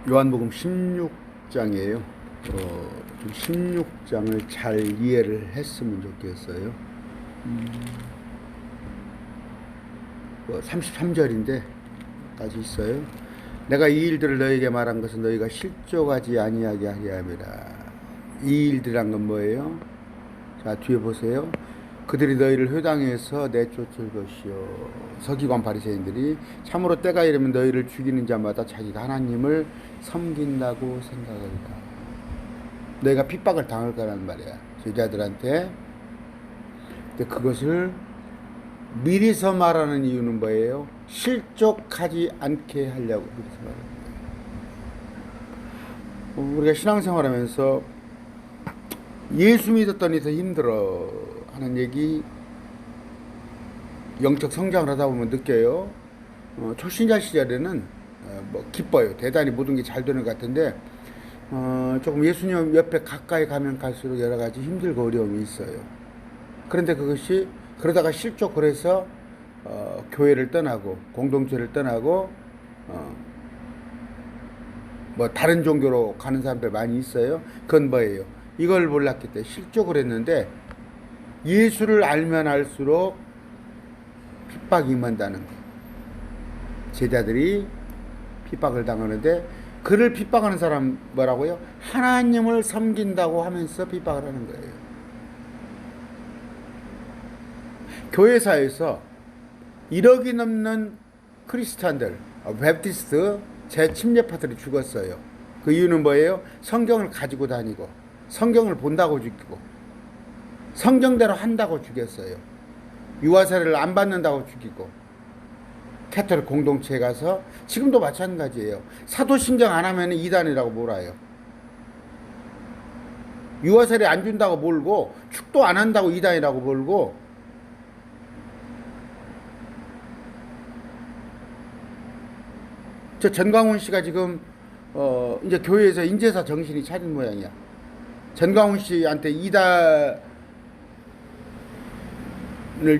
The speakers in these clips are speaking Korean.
요한복음 16장이에요. 좀 16장을 잘 이해를 했으면 좋겠어요. 33절인데 까지 있어요. 내가 이 일들을 너에게 말한 것은 너희가 실족하지 아니하게 하려 함이라. 이 일들이란 건 뭐예요? 자, 뒤에 보세요. 그들이 너희를 회당에서 내쫓을 것이요. 서기관 바리새인들이 참으로 때가 이르면 너희를 죽이는 자마다 자기가 하나님을 섬긴다고 생각한다. 너희가 핍박을 당할 거란 말이야, 제자들한테. 근데 그것을 미리서 말하는 이유는 뭐예요? 실족하지 않게 하려고 미리서 말하는 거예요. 우리가 신앙생활하면서 예수 믿었더니 더 힘들어 하는 얘기, 영적 성장을 하다 보면 느껴요. 초신자 시절에는 뭐 기뻐요. 대단히 모든 게 잘 되는 것 같은데 조금 예수님 옆에 가까이 가면 갈수록 여러 가지 힘들고 어려움이 있어요. 그런데 그것이 그러다가 실족을 해서 교회를 떠나고 공동체를 떠나고 뭐 다른 종교로 가는 사람들 많이 있어요. 그건 뭐예요? 이걸 몰랐기 때문에 실족을 했는데, 예수를 알면 알수록 핍박이 임한다는 거예요. 제자들이 핍박을 당하는데, 그를 핍박하는 사람 뭐라고요? 하나님을 섬긴다고 하면서 핍박을 하는 거예요. 교회사에서 1억이 넘는 크리스찬들, 베프티스트 재침례파들이 죽었어요. 그 이유는 뭐예요? 성경을 가지고 다니고 성경을 본다고 죽이고 성경대로 한다고 죽였어요. 유아세례를 안 받는다고 죽이고, 캐톨릭 공동체에 가서 지금도 마찬가지예요. 사도신경 안 하면 이단이라고 몰아요. 유아세례 안 준다고 몰고, 축도 안 한다고 이단이라고 몰고, 저 전광훈 씨가 지금 이제 교회에서 인재사 정신이 차린 모양이야. 전광훈 씨한테 이단을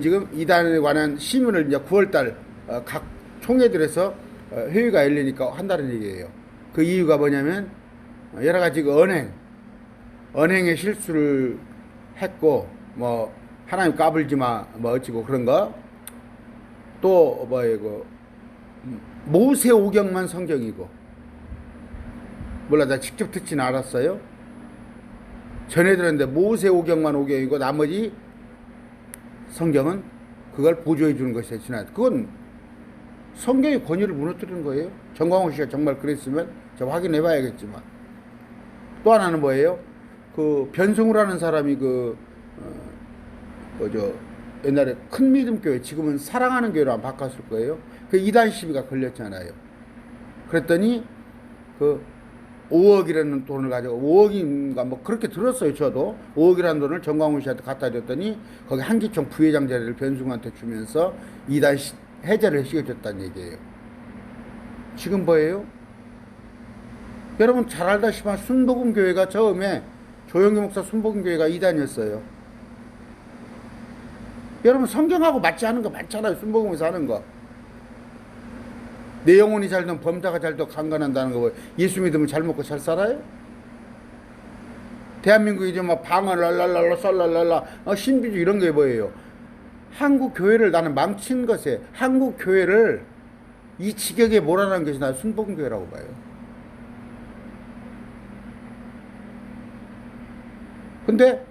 지금 이단에 관한 시문을 이제 9월달 각 총회들에서 회의가 열리니까 한다는 얘기예요. 그 이유가 뭐냐면 여러 가지 그 언행의 실수를 했고, 뭐 하나님 까불지 마, 뭐 어찌고 그런 거, 또 뭐예요, 그 모세오경만 성경이고, 몰라, 나 직접 듣지는 않았어요. 전해 들었는데 모세오경만 오경이고 나머지 성경은 그걸 보조해 주는 것이에요. 그건 성경의 권위를 무너뜨리는 거예요. 정광훈 씨가 정말 그랬으면 제가 확인해 봐야겠지만. 또 하나는 뭐예요? 그 변승우라는 사람이 옛날에 큰 믿음 교회, 지금은 사랑하는 교회로 안 바꿨을 거예요. 그 이단 시비가 걸렸잖아요. 그랬더니 그 5억이라는 돈을 가지고, 5억인가 뭐 그렇게 들었어요. 저도 5억이라는 돈을 정광훈 씨한테 갖다 줬더니 거기 한기총 부회장 자리를 변승우한테 주면서 이단 해제를 시켜줬다는 얘기예요. 지금 뭐예요? 여러분 잘 알다시피 순복음교회가 처음에 조영기 목사 순복음교회가 이단이었어요. 여러분 성경하고 맞지 않은 거 많잖아요. 순복음에서 하는 거. 내 영혼이 잘든 범자가 잘도 강간한다는 거, 예수 믿으면 잘 먹고 잘 살아요? 대한민국이 이제 막 방언 랄랄랄라 썰랄랄라 신비주 이런 게 뭐예요? 한국 교회를 나는 망친 것에, 한국 교회를 이 지경에 몰아넣은 것이 나 순복음 교회라고 봐요. 근데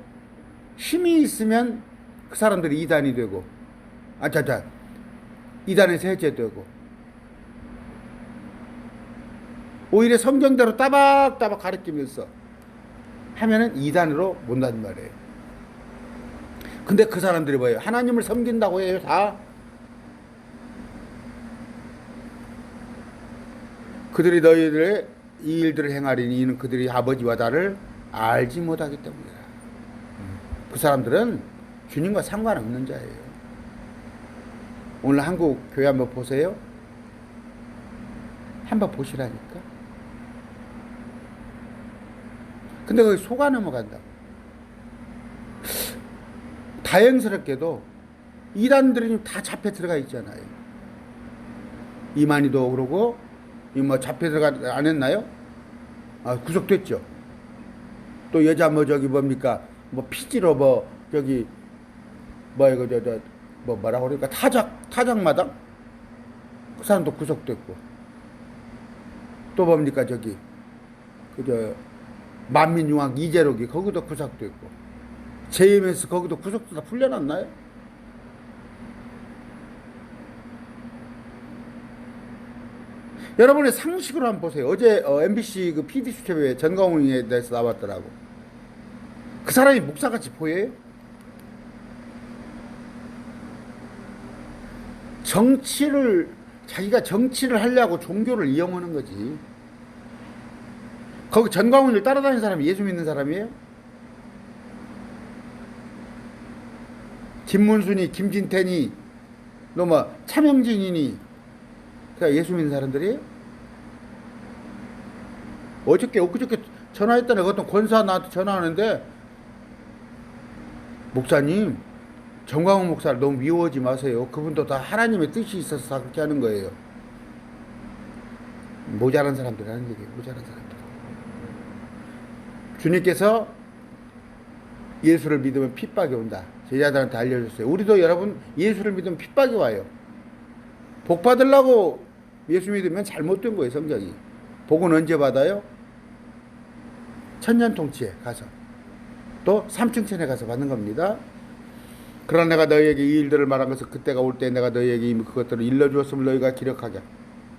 힘이 있으면 그 사람들이 이단이 되고, 이단에서 해제되고, 오히려 성경대로 따박따박 가르치면서 하면은 이단으로 못 난단 말이에요. 근데 그 사람들이 뭐예요? 하나님을 섬긴다고 해요, 다. 그들이 너희들의 이 일들을 행하리니 이는 그들이 아버지와 나를 알지 못하기 때문이다. 그 사람들은 주님과 상관없는 자예요. 오늘 한국 교회 한번 보세요. 한번 보시라니까. 근데 거기 속아 넘어간다고. 다행스럽게도 이단들이 다 잡혀 들어가 있잖아요. 이만희도 그러고, 뭐 잡혀 들어가 안 했나요? 아, 구속됐죠. 또 여자 뭐 저기 뭡니까? 뭐 피지로 뭐 저기 뭐 이거 뭐 뭐라고 그러니까 타작마당 그 사람도 구속됐고 또 뭡니까 저기 그저 만민중앙 이재록이 거기도 구속됐고 JMS 거기도 구속도 다 풀려났나요? 여러분의 상식으로 한번 보세요. 어제 MBC 그 PD 수첩에 전광훈에 대해서 나왔더라고. 그 사람이 목사같이 보여요? 자기가 정치를 하려고 종교를 이용하는 거지. 거기 전광훈을 따라다니는 사람이 예수 믿는 사람이에요? 김문순이, 김진태니, 너 뭐 차명진이니, 그냥 예수 믿는 사람들이에요? 엊그저께 전화했더니 어떤 권사 나한테 전화하는데, 목사님, 정광훈 목사를 너무 미워하지 마세요. 그분도 다 하나님의 뜻이 있어서 다 그렇게 하는 거예요. 모자란 사람들 하는 얘기예요. 모자란 사람들. 주님께서 예수를 믿으면 핍박이 온다. 제자들한테 알려줬어요. 우리도 여러분 예수를 믿으면 핍박이 와요. 복 받으려고 예수 믿으면 잘못된 거예요. 성경이. 복은 언제 받아요? 천년통치에 가서 또 삼층천에 가서 받는 겁니다. 그러나 내가 너희에게 이 일들을 말한 것은 그때가 올 때 내가 너희에게 이미 그것들을 일러주었음을 너희가 기억하게.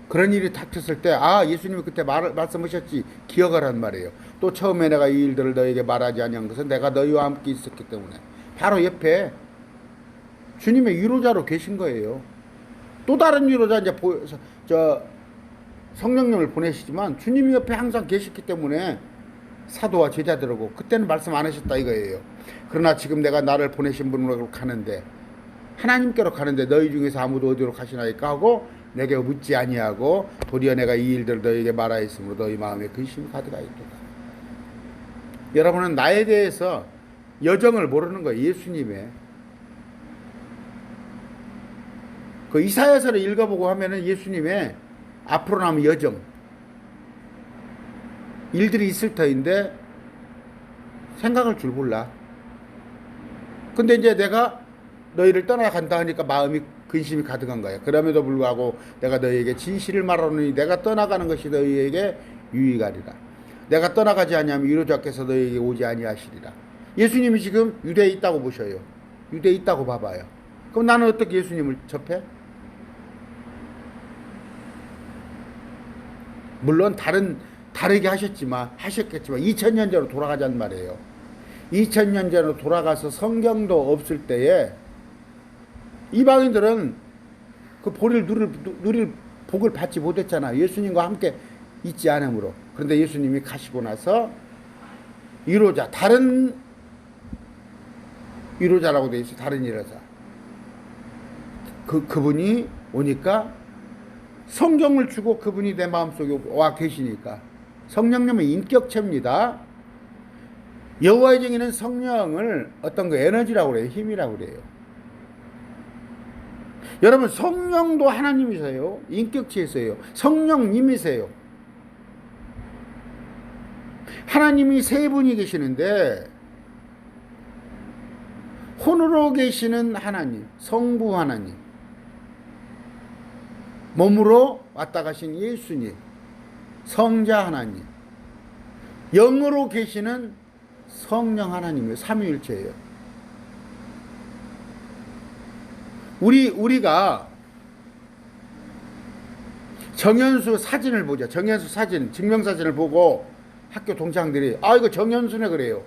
그런 일이 닥쳤을 때 예수님이 그때 말씀하셨지 기억하란 말이에요. 또 처음에 내가 이 일들을 너희에게 말하지 아니한 것은 내가 너희와 함께 있었기 때문에. 바로 옆에 주님의 위로자로 계신 거예요. 또 다른 위로자 이제 성령님을 보내시지만 주님이 옆에 항상 계셨기 때문에 사도와 제자들하고 그때는 말씀 안 하셨다 이거예요. 그러나 지금 내가 나를 보내신 분으로 가는데 하나님께로 가는데 너희 중에서 아무도 어디로 가시나이까 하고 내게 묻지 아니하고 도리어 내가 이 일들을 너희에게 말하였으므로 너희 마음에 근심이 가득하였도다. 여러분은 나에 대해서 여정을 모르는 거예요. 예수님의 그 이사야서를 읽어보고 하면은 예수님의 앞으로 남은 여정 일들이 있을 터인데 생각할 줄 몰라. 근데 이제 내가 너희를 떠나간다 하니까 마음이 근심이 가득한 거야. 그럼에도 불구하고 내가 너희에게 진실을 말하노니 내가 떠나가는 것이 너희에게 유익하리라. 내가 떠나가지 아니하면 위로자께서 너희에게 오지 아니하시리라. 예수님이 지금 유대에 있다고 보셔요. 유대에 있다고 봐봐요. 그럼 나는 어떻게 예수님을 접해? 물론 다르게 하셨겠지만 2000년 전으로 돌아가자는 말이에요. 2000년 전으로 돌아가서 성경도 없을 때에 이방인들은 그 보리를 누릴 복을 받지 못했잖아요. 예수님과 함께 있지 않으므로. 그런데 예수님이 가시고 나서 위로자, 다른 위로자라고 되어 있어요. 다른 위로자. 그분이 오니까 성경을 주고 그분이 내 마음속에 와 계시니까 성령님은 인격체입니다. 여호와의 증인은 성령을 어떤 거 에너지라고 그래요. 힘이라고 그래요. 여러분 성령도 하나님이세요. 인격체이세요. 성령님이세요. 하나님이 세 분이 계시는데 혼으로 계시는 하나님, 성부 하나님, 몸으로 왔다 가신 예수님, 성자 하나님, 영으로 계시는 성령 하나님이에요. 삼위일체예요. 우리가 정현수 사진을 보자. 정현수 사진, 증명사진을 보고 학교 동창들이 이거 정현수네 그래요.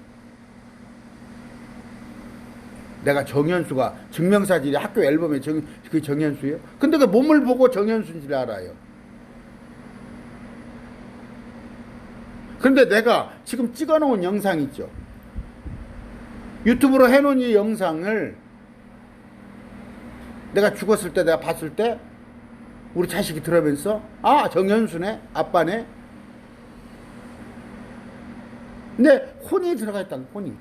내가 정현수가 증명사진이 학교 앨범에 그 정현수예요? 근데 그 몸을 보고 정현수인 줄 알아요. 그런데 내가 지금 찍어놓은 영상 있죠. 유튜브로 해놓은 이 영상을 내가 죽었을 때 내가 봤을 때 우리 자식이 들으면서 정현수네 아빠네. 근데 혼이 들어가 있다는 혼이.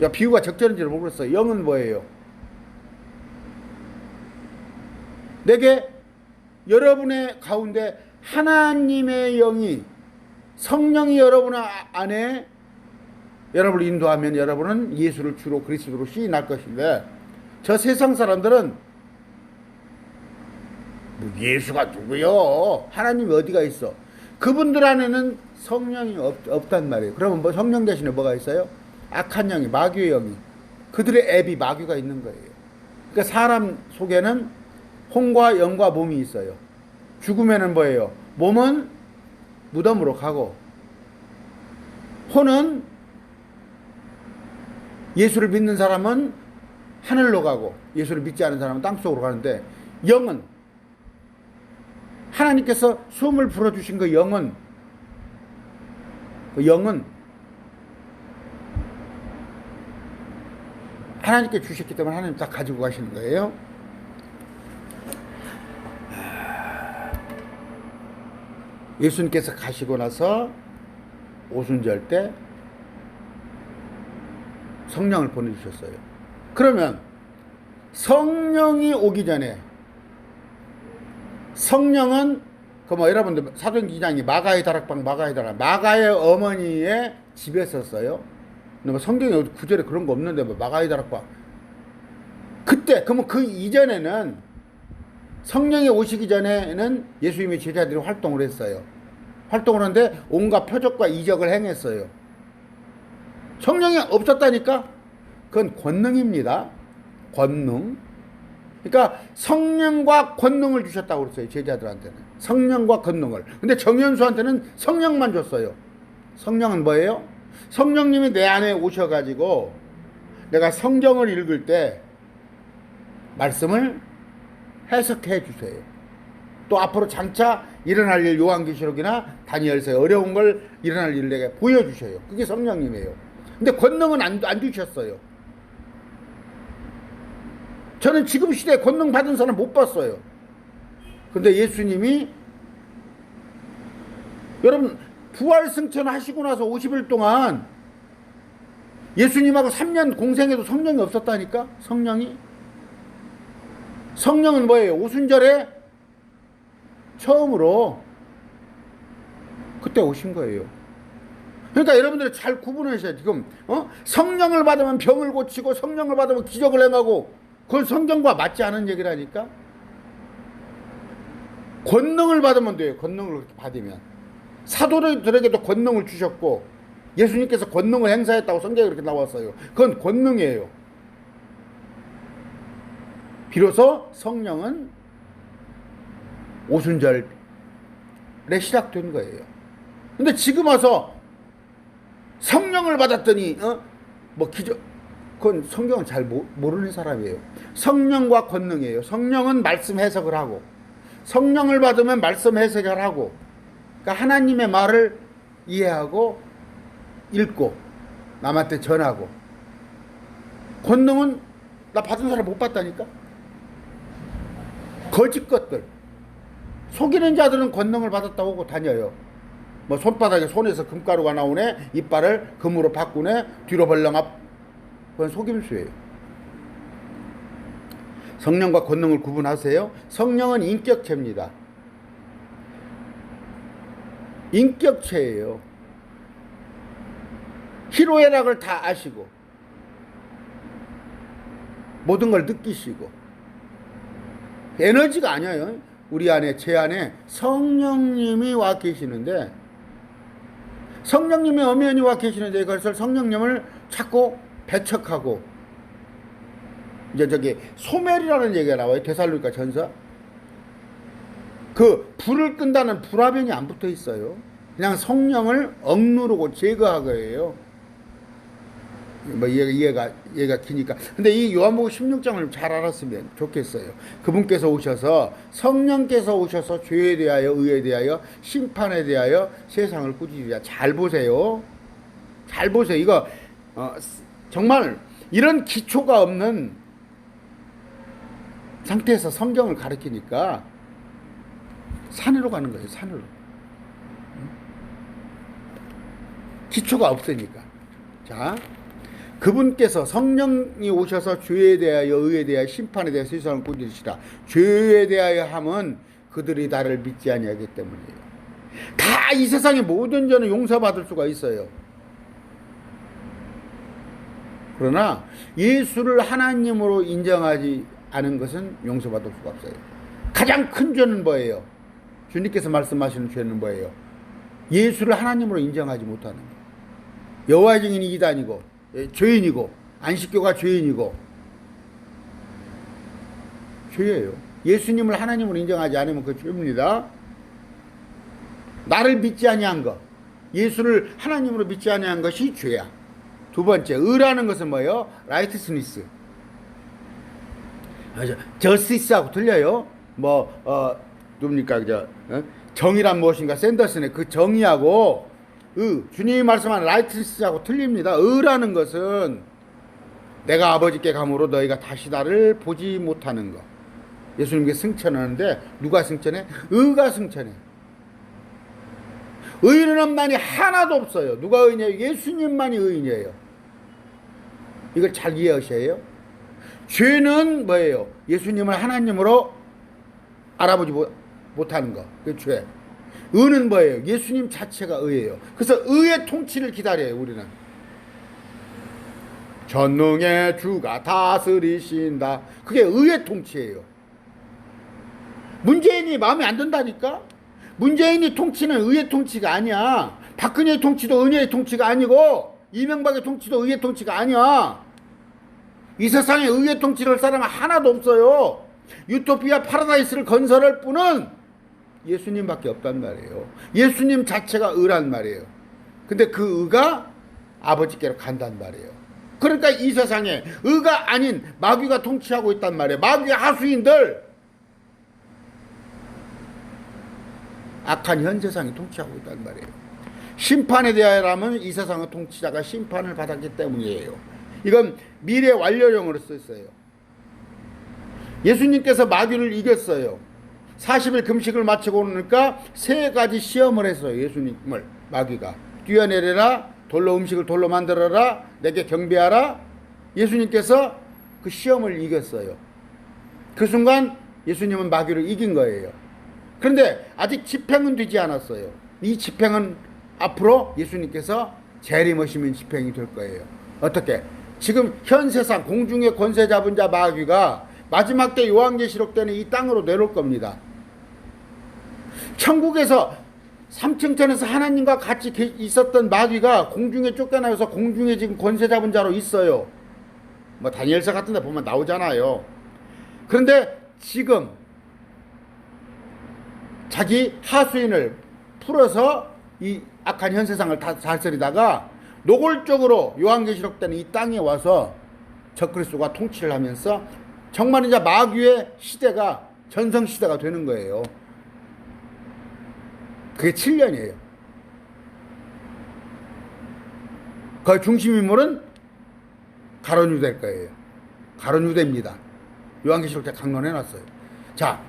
야, 비유가 적절한지를 모르겠어요. 영은 뭐예요? 내게 여러분의 가운데 하나님의 영이, 성령이 여러분 안에 여러분을 인도하면 여러분은 예수를 주로 그리스도로 시인할 것인데, 저 세상 사람들은 뭐 예수가 누구요? 하나님이 어디가 있어? 그분들 안에는 성령이 없단 말이에요. 그러면 뭐 성령 대신에 뭐가 있어요? 악한 영이, 마귀의 영이, 그들의 앱이 마귀가 있는 거예요. 그러니까 사람 속에는 혼과 영과 몸이 있어요. 죽으면은 뭐예요? 몸은 무덤으로 가고, 혼은 예수를 믿는 사람은 하늘로 가고, 예수를 믿지 않은 사람은 땅속으로 가는데, 영은 하나님께서 숨을 불어주신 그 영은, 하나님께 주셨기 때문에 하나님 다 가지고 가시는 거예요. 예수님께서 가시고 나서 오순절 때 성령을 보내주셨어요. 그러면 성령이 오기 전에, 성령은 여러분들 사도행전 2장이 마가의 다락방, 마가의 어머니의 집에 썼어요. 근데 뭐 성경에 구절에 그런 거 없는데 뭐 마가의 다락방. 그때 그러면 그 이전에는, 성령이 오시기 전에는 예수님의 제자들이 활동을 했어요. 활동을 하는데 온갖 표적과 이적을 행했어요. 성령이 없었다니까? 그건 권능입니다. 권능. 그러니까 성령과 권능을 주셨다고 그랬어요. 제자들한테는 성령과 권능을. 근데 정현수한테는 성령만 줬어요. 성령은 뭐예요? 성령님이 내 안에 오셔가지고 내가 성경을 읽을 때 말씀을 해석해 주세요. 또 앞으로 장차 일어날 일, 요한계시록이나 다니엘서에 어려운 걸 일어날 일을 내게 보여주셔요. 그게 성령님이에요. 근데 권능은 안 주셨어요. 저는 지금 시대에 권능 받은 사람 못 봤어요. 근데 예수님이, 여러분 부활 승천 하시고 나서 50일 동안 예수님하고 3년 공생에도 성령이 없었다니까? 성령은 뭐예요? 오순절에 처음으로 그때 오신 거예요. 그러니까 여러분들이 잘 구분하셔야 돼요. 지금 성령을 받으면 병을 고치고, 성령을 받으면 기적을 행하고, 그건 성경과 맞지 않은 얘기라니까. 권능을 받으면 돼요. 권능을 받으면. 사도들에게도 권능을 주셨고, 예수님께서 권능을 행사했다고 성경에 그렇게 나왔어요. 그건 권능이에요. 비로소 성령은 오순절에 시작된 거예요. 근데 지금 와서 성령을 받았더니 기적, 그건 성경은 잘 모르는 사람이에요. 성령과 권능이에요. 성령은 말씀 해석을 하고, 성령을 받으면 말씀 해석을 하고, 그러니까 하나님의 말을 이해하고 읽고 남한테 전하고. 권능은 나 받은 사람 못 받다니까. 거짓 것들, 속이는 자들은 권능을 받았다고 하고 다녀요. 뭐 손바닥에, 손에서 금가루가 나오네, 이빨을 금으로 바꾸네, 뒤로 벌렁 앞. 그건 속임수예요. 성령과 권능을 구분하세요. 성령은 인격체입니다. 인격체예요. 희로애락을 다 아시고, 모든 걸 느끼시고. 에너지가 아니에요. 우리 안에, 제 안에 성령님이 와 계시는데, 성령님이 엄연히 와 계시는데, 이것을 성령님을 자꾸 배척하고, 이제 저기 소멸이라는 얘기가 나와요. 데살로니가 전서. 그 불을 끈다는 불화병이 안 붙어 있어요. 그냥 성령을 억누르고 제거하고예요. 뭐 이해가 기니까. 근데 이 요한복음 16장을 잘 알았으면 좋겠어요. 그분께서 오셔서, 성령께서 오셔서 죄에 대하여, 의에 대하여, 심판에 대하여 세상을 꾸짖으리라. 잘 보세요. 잘 보세요. 이거 정말 이런 기초가 없는 상태에서 성경을 가르치니까 산으로 가는 거예요. 산으로. 기초가 없으니까. 자, 그분께서, 성령이 오셔서 죄에 대하여, 의에 대하여, 심판에 대하여 세상을 꾸짖으시라. 죄에 대하여 함은 그들이 나를 믿지 아니하기 때문이에요. 다 이 세상의 모든 죄는 용서받을 수가 있어요. 그러나 예수를 하나님으로 인정하지 않은 것은 용서받을 수가 없어요. 가장 큰 죄는 뭐예요? 주님께서 말씀하시는 죄는 뭐예요? 예수를 하나님으로 인정하지 못하는 거예요. 여호와 증인이 이단이고 죄인이고 안식교가 죄인이고 죄예요. 예수님을 하나님으로 인정하지 않으면 그 죄입니다. 나를 믿지 아니한 것, 예수를 하나님으로 믿지 아니한 것이 죄야. 두 번째, 의라는 것은 뭐예요? 라이트스니스. 저스티스하고 틀려요. 누굽니까? 정의란 무엇인가? 샌더슨의 그 정의하고 주님이 말씀한 라이트스하고 틀립니다. 의라는 것은 내가 아버지께 감으로 너희가 다시 나를 보지 못하는 것. 예수님께 승천하는데 누가 승천해? 의가 승천해. 의인은 없나니 하나도 없어요. 누가 의인이에요? 예수님만이 의인이에요. 이걸 잘 이해하셔야 해요. 죄는 뭐예요? 예수님을 하나님으로 알아보지 못하는 거. 그 죄. 의는 뭐예요? 예수님 자체가 의예요. 그래서 의의 통치를 기다려요, 우리는. 전능의 주가 다스리신다. 그게 의의 통치예요. 문재인이 마음에 안 든다니까? 문재인이 통치는 의의 통치가 아니야. 박근혜의 통치도 은혜의 통치가 아니고 이명박의 통치도 의의 통치가 아니야. 이 세상에 의의 통치를 할 사람은 하나도 없어요. 유토피아 파라다이스를 건설할 분은 예수님밖에 없단 말이에요. 예수님 자체가 의란 말이에요. 근데 그 의가 아버지께로 간단 말이에요. 그러니까 이 세상에 의가 아닌 마귀가 통치하고 있단 말이에요. 마귀의 하수인들, 악한 현 세상이 통치하고 있단 말이에요. 심판에 대하여라면 이 세상의 통치자가 심판을 받았기 때문이에요. 이건 미래 완료형으로 썼어요. 예수님께서 마귀를 이겼어요. 40일 금식을 마치고 오니까 3가지 시험을 했어요. 예수님을 마귀가. 뛰어내려라, 돌로 음식을 돌로 만들어라, 내게 경배하라. 예수님께서 그 시험을 이겼어요. 그 순간 예수님은 마귀를 이긴 거예요. 그런데 아직 집행은 되지 않았어요. 이 집행은 앞으로 예수님께서 재림하시면 집행이 될 거예요. 어떻게? 지금 현 세상 공중의 권세 잡은 자 마귀가 마지막 때 요한계시록 때는 이 땅으로 내려올 겁니다. 천국에서 3층천에서 하나님과 같이 있었던 마귀가 공중에 쫓겨나서 공중에 지금 권세 잡은 자로 있어요. 다니엘서 같은 데 보면 나오잖아요. 그런데 지금 자기 하수인을 풀어서 이 악한 현 세상을 다스리다가 노골적으로 요한계시록 때는 이 땅에 와서 적그리스도가 통치를 하면서 정말 이제 마귀의 시대가 전성시대가 되는 거예요. 그게 7년이에요. 그 중심인물은 가룟유대일 거예요. 가룟유대입니다. 요한계시록 때 강론해놨어요. 자,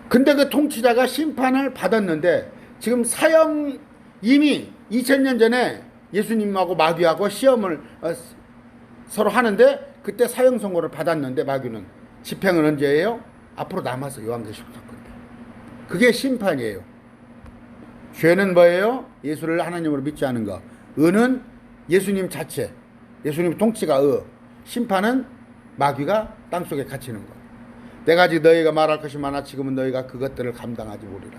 근데 그 통치자가 심판을 받았는데 지금 사형 이미 2000년 전에 예수님하고 마귀하고 시험을 서로 하는데 그때 사형 선고를 받았는데 마귀는 집행은 언제예요? 앞으로 남아서 요한계시록 사건인데 그게 심판이에요. 죄는 뭐예요? 예수를 하나님으로 믿지 않은 것. 의는 예수님 자체, 예수님 통치가 의. 심판은 마귀가 땅속에 갇히는 것. 내가 아직 너희가 말할 것이 많아 지금은 너희가 그것들을 감당하지 못하리라.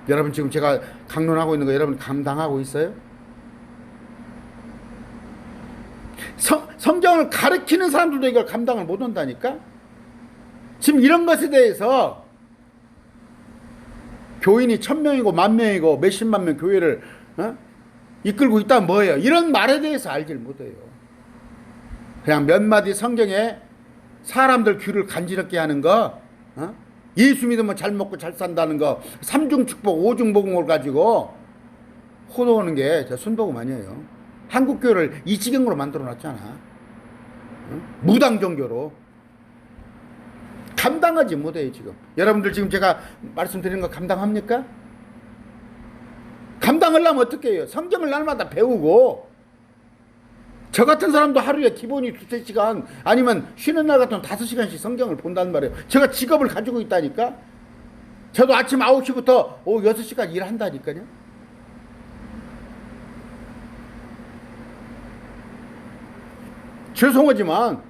여러분 지금 제가 강론하고 있는 거 여러분 감당하고 있어요? 성경을 가르치는 사람들도 이걸 감당을 못 한다니까? 지금 이런 것에 대해서 교인이 1000명이고 10,000명이고 몇십만 명 교회를 이끌고 있다면 뭐예요? 이런 말에 대해서 알질 못해요. 그냥 몇 마디 성경에 사람들 귀를 간지럽게 하는 거, 예수 믿으면 잘 먹고 잘 산다는 거, 3중 축복, 5중 복음을 가지고 호도하는 게 순복음 아니에요. 한국 교회를 이 지경으로 만들어 놨잖아. 무당 종교로. 감당하지 못해요, 지금. 여러분들 지금 제가 말씀드리는 거 감당합니까? 감당하려면 어떻게 해요? 성경을 날마다 배우고, 저 같은 사람도 하루에 기본이 2-3시간, 아니면 쉬는 날 같으면 5시간씩 성경을 본단 말이에요. 제가 직업을 가지고 있다니까? 저도 아침 9시부터 오후 6시까지 일한다니까요. 죄송하지만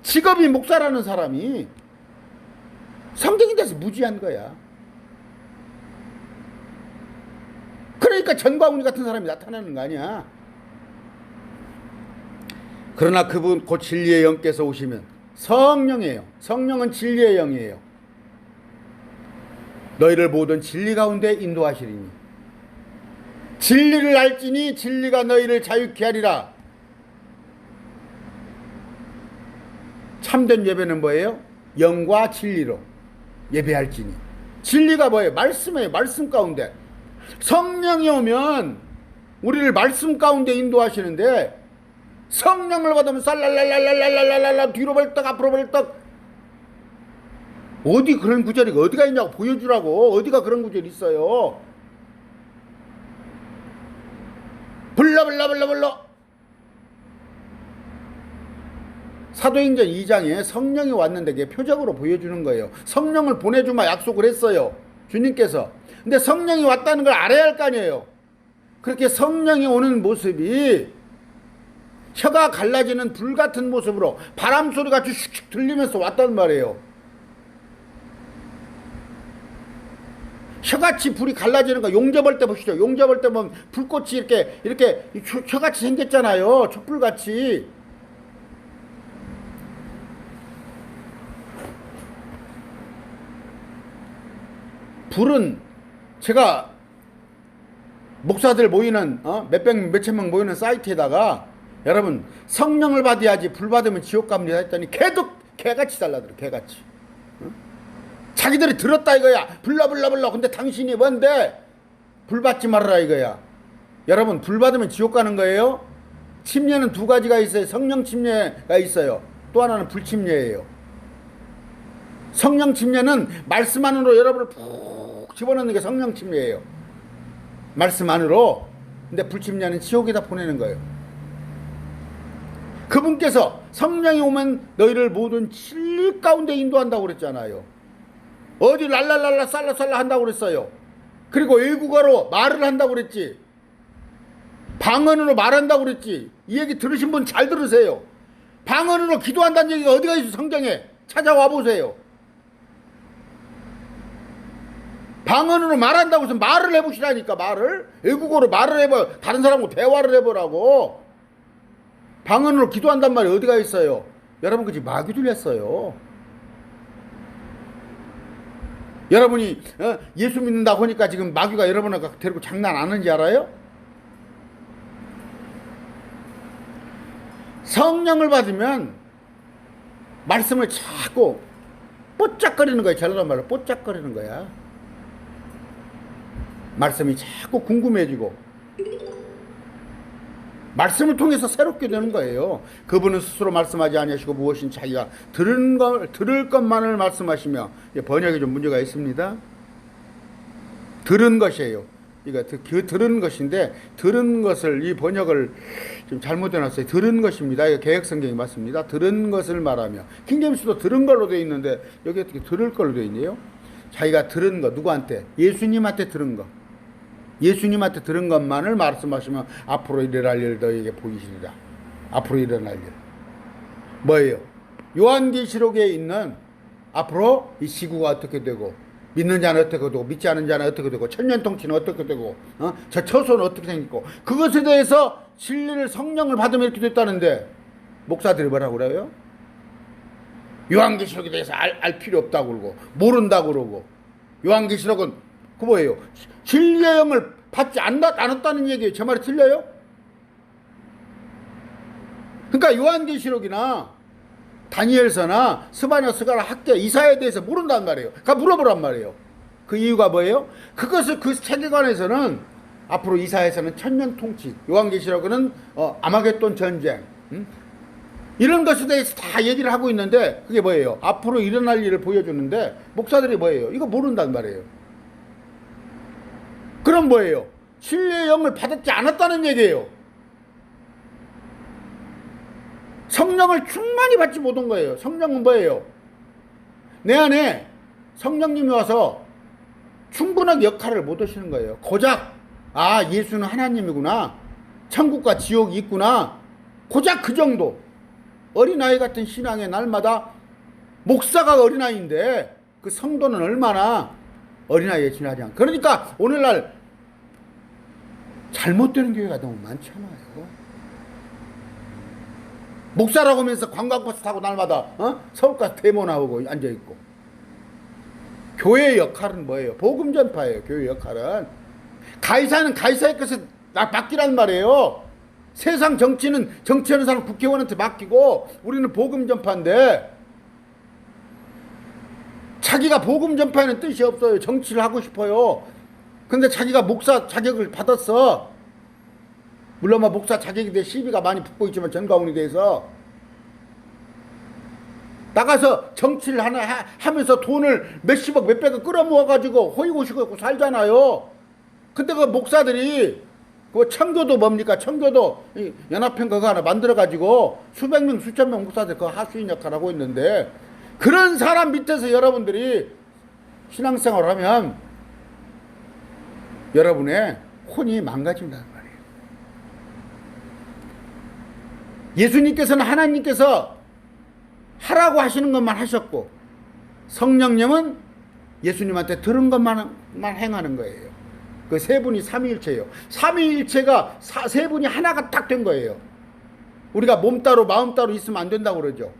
직업이 목사라는 사람이 성경에 대해서 무지한 거야. 그러니까 전광훈이 같은 사람이 나타나는 거 아니야. 그러나 그분 곧 진리의 영께서 오시면 성령이에요. 성령은 진리의 영이에요. 너희를 모든 진리 가운데 인도하시리니 진리를 알지니 진리가 너희를 자유케 하리라. 참된 예배는 뭐예요? 영과 진리로 예배할지니. 진리가 뭐예요? 말씀이에요. 말씀 가운데. 성령이 오면 우리를 말씀 가운데 인도하시는데, 성령을 받으면 쌀랄랄랄랄랄랄랄 뒤로 벌떡 앞으로 벌떡. 어디 그런 구절이 어디가 있냐고 보여주라고. 어디가 그런 구절이 있어요? 불러. 사도행전 2장에 성령이 왔는데 그게 표적으로 보여주는 거예요. 성령을 보내주마 약속을 했어요, 주님께서. 근데 성령이 왔다는 걸 알아야 할 거 아니에요. 그렇게 성령이 오는 모습이 혀가 갈라지는 불 같은 모습으로 바람 소리같이 슉슉 들리면서 왔단 말이에요. 혀같이 불이 갈라지는 거 용접할 때 보시죠. 용접할 때 보면 불꽃이 이렇게 혀같이 생겼잖아요. 촛불같이. 불은 제가 목사들 모이는 몇천 명 모이는 사이트에다가 여러분 성령을 받아야지 불 받으면 지옥 갑니다 했더니 개같이 달라들어. 개같이. 자기들이 들었다 이거야. 불러. 근데 당신이 뭔데? 불 받지 말아라 이거야. 여러분 불 받으면 지옥 가는 거예요? 침례는 두 가지가 있어요. 성령 침례가 있어요. 또 하나는 불 침례예요. 성령 침례는 말씀 안으로 여러분을 푹 집어넣는 게 성령 침례예요. 말씀 안으로. 근데 불 침례는 지옥에다 보내는 거예요. 그분께서 성령이 오면 너희를 모든 진리 가운데 인도한다고 그랬잖아요. 어디 랄랄랄라 쌀라쌀라 한다고 그랬어요. 그리고 외국어로 말을 한다고 그랬지. 방언으로 말한다고 그랬지. 이 얘기 들으신 분 잘 들으세요. 방언으로 기도한다는 얘기가 어디가 있어? 성경에 찾아와 보세요. 방언으로 말한다고 해서 말을 해보시라니까. 말을 외국어로 말을 해봐. 다른 사람하고 대화를 해보라고. 방언으로 기도한단 말이 어디가 있어요? 여러분 그지 마귀 들렸어요. 여러분이 예수 믿는다고 하니까 지금 마귀가 여러분을 데리고 장난 안 하는지 알아요? 성령을 받으면 말씀을 자꾸 뽀짝거리는 거야. 잘난 말로 뽀짝거리는 거야. 말씀이 자꾸 궁금해지고 말씀을 통해서 새롭게 되는 거예요. 그분은 스스로 말씀하지 아니하시고 무엇인 자기가 들을 것만을 말씀하시며. 번역에 좀 문제가 있습니다. 들은 것이에요. 이거 들은 것인데 들은 것을 이 번역을 좀 잘못해 놨어요. 들은 것입니다. 이거 개역성경이 맞습니다. 들은 것을 말하며. 킹제임스도 들은 걸로 되어 있는데 여기 어떻게 들을 걸로 되어 있네요. 자기가 들은 거. 누구한테? 예수님한테 들은 거. 예수님한테 들은 것만을 말씀하시면 앞으로 일어날 일 너희에게 보이시리라. 앞으로 일어날 일 뭐예요? 요한계시록에 있는 앞으로 이 지구가 어떻게 되고, 믿는 자는 어떻게 되고 믿지 않는 자는 어떻게 되고, 천년통치는 어떻게 되고, 저 처소는 어떻게 생기고, 그것에 대해서 진리를 성령을 받으면 이렇게 됐다는데 목사들이 뭐라고 그래요? 요한계시록에 대해서 알 필요 없다고 그러고 모른다고 그러고. 요한계시록은 그 뭐예요? 진리의 영을 받지 않았다는 얘기예요. 제 말이 틀려요? 그러니까 요한계시록이나 다니엘서나 스바냐서가 학계 이사야에 대해서 모른단 말이에요. 그러니까 물어보란 말이에요. 그 이유가 뭐예요? 그것을 그 세계관에서는 앞으로 이사야에서는 천년 통치, 요한계시록은 아마겟돈 전쟁, 이런 것에 대해서 다 얘기를 하고 있는데 그게 뭐예요? 앞으로 일어날 일을 보여주는데 목사들이 뭐예요? 이거 모른단 말이에요. 그럼 뭐예요? 진리의 영을 받지 않았다는 얘기예요. 성령을 충만히 받지 못한 거예요. 성령은 뭐예요? 내 안에 성령님이 와서 충분하게 역할을 못 하시는 거예요. 고작 예수는 하나님이구나, 천국과 지옥이 있구나, 고작 그 정도. 어린아이 같은 신앙의 날마다 목사가 어린아이인데 그 성도는 얼마나 어린아이에 지나지 않고. 그러니까 오늘날 잘못되는 교회가 너무 많잖아요. 목사라고 하면서 관광버스 타고 날마다 서울까지 데모 나오고 앉아있고. 교회의 역할은 뭐예요? 복음 전파예요. 교회의 역할은. 가이사는 가이사의 것을 맡기란 말이에요. 세상 정치는 정치하는 사람 국회의원한테 맡기고 우리는 복음 전파인데, 자기가 복음 전파에는 뜻이 없어요. 정치를 하고 싶어요. 근데 자기가 목사 자격을 받았어. 물론 목사 자격에 대해 시비가 많이 붙고 있지만, 전가운에 대해서 나가서 정치를 하면서 돈을 몇십억 몇백억 끌어모아가지고 호의고시고 살잖아요. 근데 그 목사들이 그 청교도 뭡니까? 청교도 연합회 그거 하나 만들어가지고 수백 명 수천 명 목사들 그 하수인 역할을 하고 있는데, 그런 사람 밑에서 여러분들이 신앙생활을 하면 여러분의 혼이 망가진다는 말이에요. 예수님께서는 하나님께서 하라고 하시는 것만 하셨고, 성령님은 예수님한테 들은 것만 행하는 거예요. 그 세 분이 삼위일체예요. 삼위일체가 세 분이 하나가 딱 된 거예요. 우리가 몸 따로 마음 따로 있으면 안 된다고 그러죠.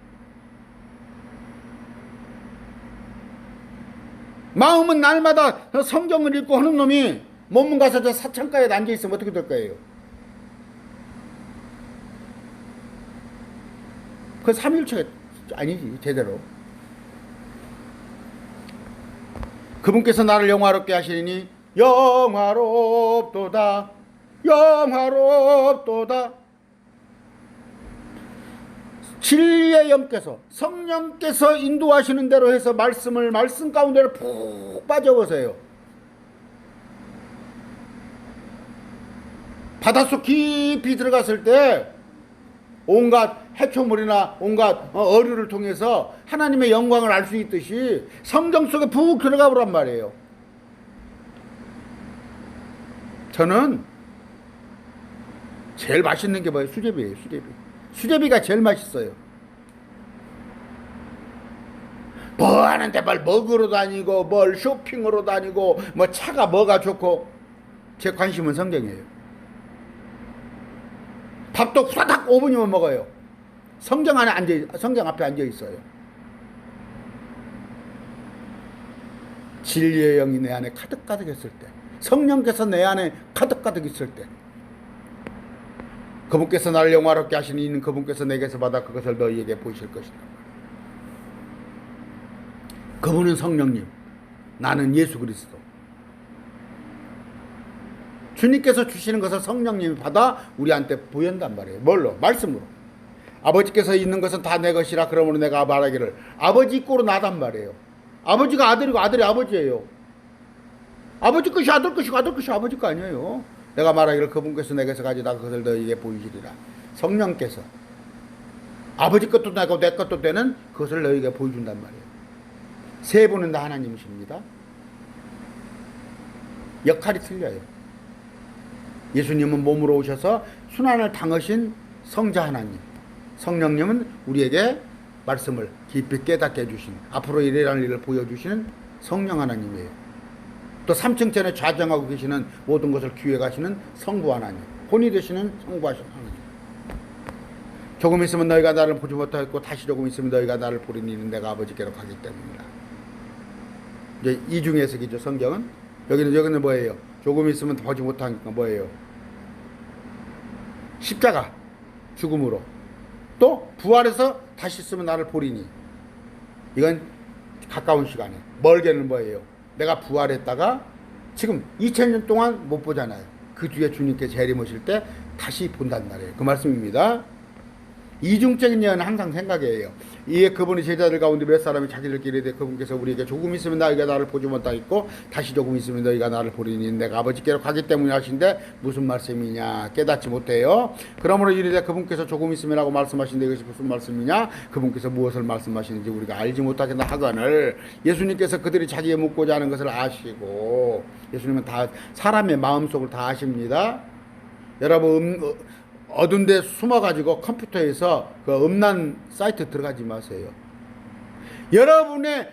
마음은 날마다 성경을 읽고 하는 놈이 몸은 가서 저 사창가에 앉아있으면 어떻게 될 거예요? 그 삼위일체가 아니지 제대로. 그분께서 나를 영화롭게 하시니 영화롭도다, 영화롭도다. 진리의 영께서, 성령께서 인도하시는 대로 해서 말씀 가운데로 푹 빠져보세요. 바닷속 깊이 들어갔을 때 온갖 해초물이나 온갖 어류를 통해서 하나님의 영광을 알 수 있듯이 성경 속에 푹 들어가 보란 말이에요. 저는 제일 맛있는 게 뭐예요? 수제비예요. 수제비가 제일 맛있어요. 뭐 하는데 뭘 먹으러 다니고 뭘 쇼핑으로 다니고 뭐 차가 뭐가 좋고, 제 관심은 성경이에요. 밥도 후다닥 5분이면 먹어요. 성경 앞에 앉아 있어요. 진리의 영이 내 안에 가득 있을 때, 성령께서 내 안에 가득 있을 때, 그분께서 나를 영화롭게 하시니 이는 그분께서 내게서 받아 그것을 너희에게 보이실 것이다. 그분은 성령님, 나는 예수 그리스도. 주님께서 주시는 것을 성령님이 받아 우리한테 보인단 말이에요. 뭘로? 말씀으로. 아버지께서 있는 것은 다 내 것이라 그러므로 내가 말하기를 아버지 꼴로 나단 말이에요. 아버지가 아들이고 아들이 아버지예요. 아버지 것이 아들 것이고 아들 것이 아버지 거 아니에요. 내가 말하기를 그분께서 내게서 가져다 그것을 너희에게 보이시리라. 성령께서 아버지 것도 나고 내 것도 되는 그것을 너희에게 보여준단 말이에요. 세 분은 다 하나님이십니다. 역할이 틀려요. 예수님은 몸으로 오셔서 순환을 당하신 성자 하나님, 성령님은 우리에게 말씀을 깊이 깨닫게 해주신, 앞으로 일어날 일을 보여주시는 성령 하나님이에요. 또 3층 전에 좌정하고 계시는 모든 것을 기획하시는 성부 하나님, 혼이 되시는 성부 하나님. 조금 있으면 너희가 나를 보지 못하겠고 다시 조금 있으면 너희가 나를 보리니 이는 내가 아버지께로 가기 때문이다. 이제 이중 해석이죠. 성경은 여기는 뭐예요? 조금 있으면 보지 못하니까 뭐예요? 십자가 죽음으로, 또 부활해서 다시 있으면 나를 보리니, 이건 가까운 시간에, 멀게는 뭐예요? 내가 부활했다가 지금 2000년 동안 못 보잖아요. 그 뒤에 주님께 재림하실 때 다시 본단 말이에요. 그 말씀입니다. 이중적인 예언은 항상 생각이에요. 이에 그분의 제자들 가운데 몇 사람이 자기들끼리 이르되 그분께서 우리에게 조금 있으면 너희가 나를 보지 못하겠고 다시 조금 있으면 너희가 나를 보리니 내가 아버지께로 가기 때문에 하신데 무슨 말씀이냐 깨닫지 못해요. 그러므로 이르되 그분께서 조금 있으면라고 말씀하신데 이것이 무슨 말씀이냐 그분께서 무엇을 말씀하시는지 우리가 알지 못하겠나 하거늘 예수님께서 그들이 자기의 묻고자 하는 것을 아시고 예수님은 다 사람의 마음속을 다 아십니다. 여러분 어두운 데 숨어가지고 컴퓨터에서 그 음란 사이트 들어가지 마세요. 여러분의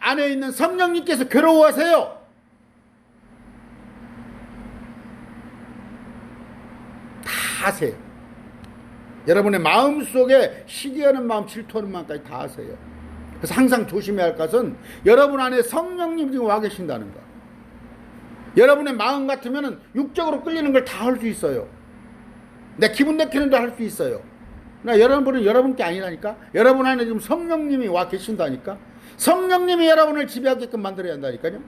안에 있는 성령님께서 괴로워하세요. 다 아세요. 여러분의 마음속에 시기하는 마음, 질투하는 마음까지 다 아세요. 그래서 항상 조심해야 할 것은 여러분 안에 성령님이 지금 와 계신다는 거. 여러분의 마음 같으면 육적으로 끌리는 걸 다 할 수 있어요. 내 기분 내키는 대로 할 수 있어요. 그러나 여러분은 여러분께 아니라니까. 여러분 안에 지금 성령님이 와 계신다니까. 성령님이 여러분을 지배하게끔 만들어야 한다니까요.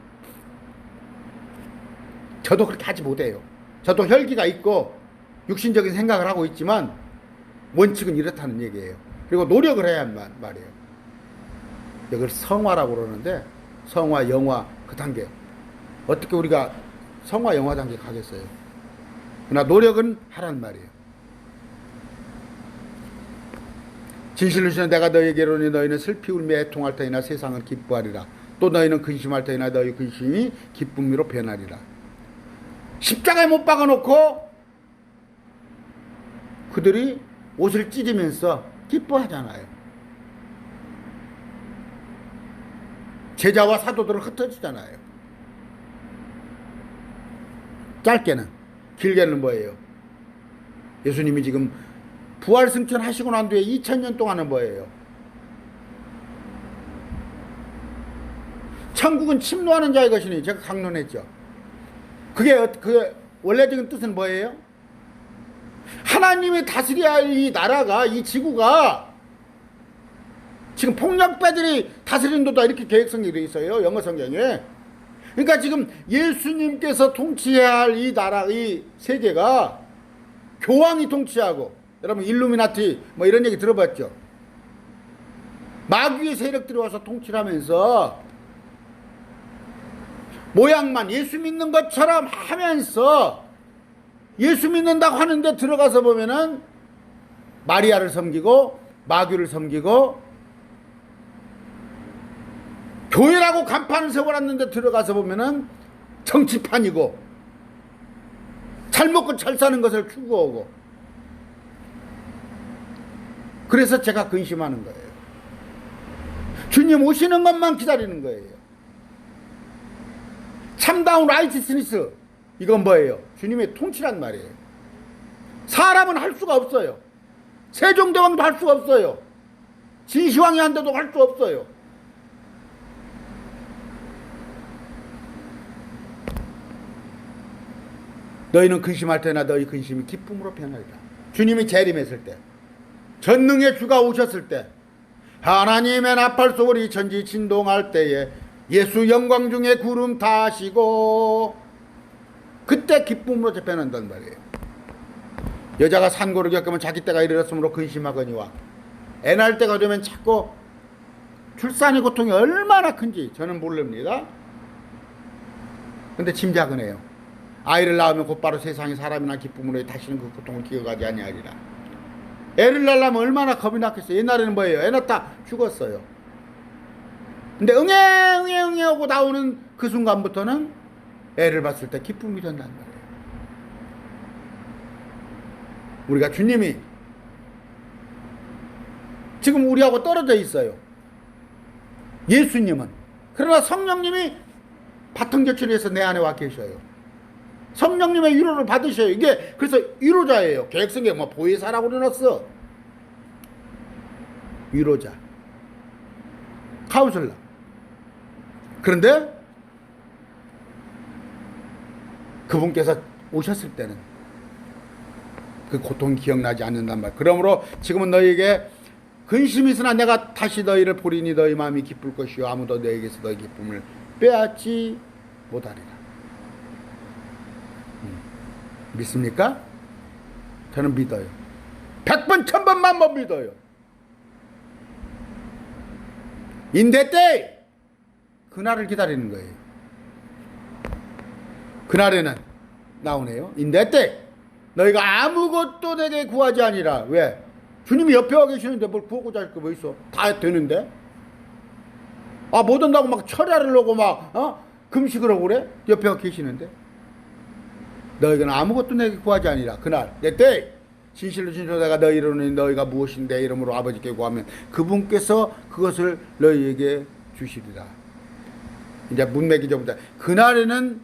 저도 그렇게 하지 못해요. 저도 혈기가 있고 육신적인 생각을 하고 있지만 원칙은 이렇다는 얘기예요. 그리고 노력을 해야 한단 말이에요. 이걸 성화라고 그러는데 성화, 영화 그 단계. 어떻게 우리가 성화, 영화 단계 가겠어요. 그러나 노력은 하란 말이에요. 진실로 주는 내가 너희에게로니 너희는 슬피 울며 애통할 터이나 세상은 기뻐하리라. 또 너희는 근심할 터이나 너희 근심이 기쁨으로 변하리라. 십자가에 못 박아놓고 그들이 옷을 찢으면서 기뻐하잖아요. 제자와 사도들은 흩어지잖아요. 짧게는, 길게는 뭐예요? 예수님이 지금 부활 승천하시고 난 뒤에 2000년 동안은 뭐예요? 천국은 침노하는 자의 것이니 제가 강론했죠. 그게 원래적인 뜻은 뭐예요? 하나님이 다스려야 할 이 나라가, 이 지구가 지금 폭력배들이 다스린다다 이렇게 계획성이 되어 있어요. 영어 성경에. 그러니까 지금 예수님께서 통치해야 할 이 나라, 이 세계가 교황이 통치하고, 여러분 일루미나티 뭐 이런 얘기 들어봤죠? 마귀의 세력들이 와서 통치를 하면서 모양만 예수 믿는 것처럼 하면서 예수 믿는다고 하는데 들어가서 보면은 마리아를 섬기고 마귀를 섬기고 교회라고 간판을 세워놨는데 들어가서 보면은 정치판이고 잘 먹고 잘 사는 것을 추구하고. 그래서 제가 근심하는 거예요. 주님 오시는 것만 기다리는 거예요. 참다운 라이티스니스, 이건 뭐예요? 주님의 통치란 말이에요. 사람은 할 수가 없어요. 세종대왕도 할 수가 없어요. 진시황이 한데도 할 수 없어요. 너희는 근심할 때나 너희 근심이 기쁨으로 변하리라. 주님이 재림했을 때, 전능의 주가 오셨을 때, 하나님의 나팔 소리 천지 진동할 때에 예수 영광 중에 구름 타시고, 그때 기쁨으로 변한단 말이에요. 여자가 산고를 겪으면 자기 때가 이르렀으므로 근심하거니와, 애 낳을 때가 되면 자꾸 출산의 고통이 얼마나 큰지 저는 모릅니다. 근데 짐작은 해요. 아이를 낳으면 곧바로 세상에 사람이나 기쁨으로 다시는 그 고통을 기억하지 아니하리라. 애를 낳으려면 얼마나 겁이 났겠어요. 옛날에는 뭐예요? 애 낳다 죽었어요. 근데 응애 하고 나오는 그 순간부터는 애를 봤을 때 기쁨이 된단 말이에요. 우리가 주님이 지금 우리하고 떨어져 있어요. 예수님은. 그러나 성령님이 바탕 교체해서 내 안에 와 계셔요. 성령님의 위로를 받으셔요. 이게 그래서 위로자예요. 계획성에 뭐 보혜사라고 그러놨어. 위로자, 카운슬러. 그런데 그분께서 오셨을 때는 그 고통이 기억나지 않는단 말. 그러므로 지금은 너희에게 근심이 있으나 내가 다시 너희를 보리니 너희 마음이 기쁠 것이요 아무도 너희에게서 너희 기쁨을 빼앗지 못하리라. 믿습니까? 저는 믿어요. 100번 1000번만 못 믿어요. 인대 때 그날을 기다리는 거예요. 그날에는 나오네요. 인대 때 너희가 아무것도 내게 구하지 아니라. 왜? 주님이 옆에 와 계시는데 뭘 구하고자 할 거 뭐 있어? 다 되는데. 아, 못 온다고 막 철야를 하고 막 금식을 하고 그래? 옆에 와 계시는데. 너희가 아무것도 내게 구하지 아니라 그날 내 때 진실로 진실로 내가 너희 이름으로 너희가 무엇인 내 이름으로 아버지께 구하면 그분께서 그것을 너희에게 주시리라. 이제 문맥이 좀 그날에는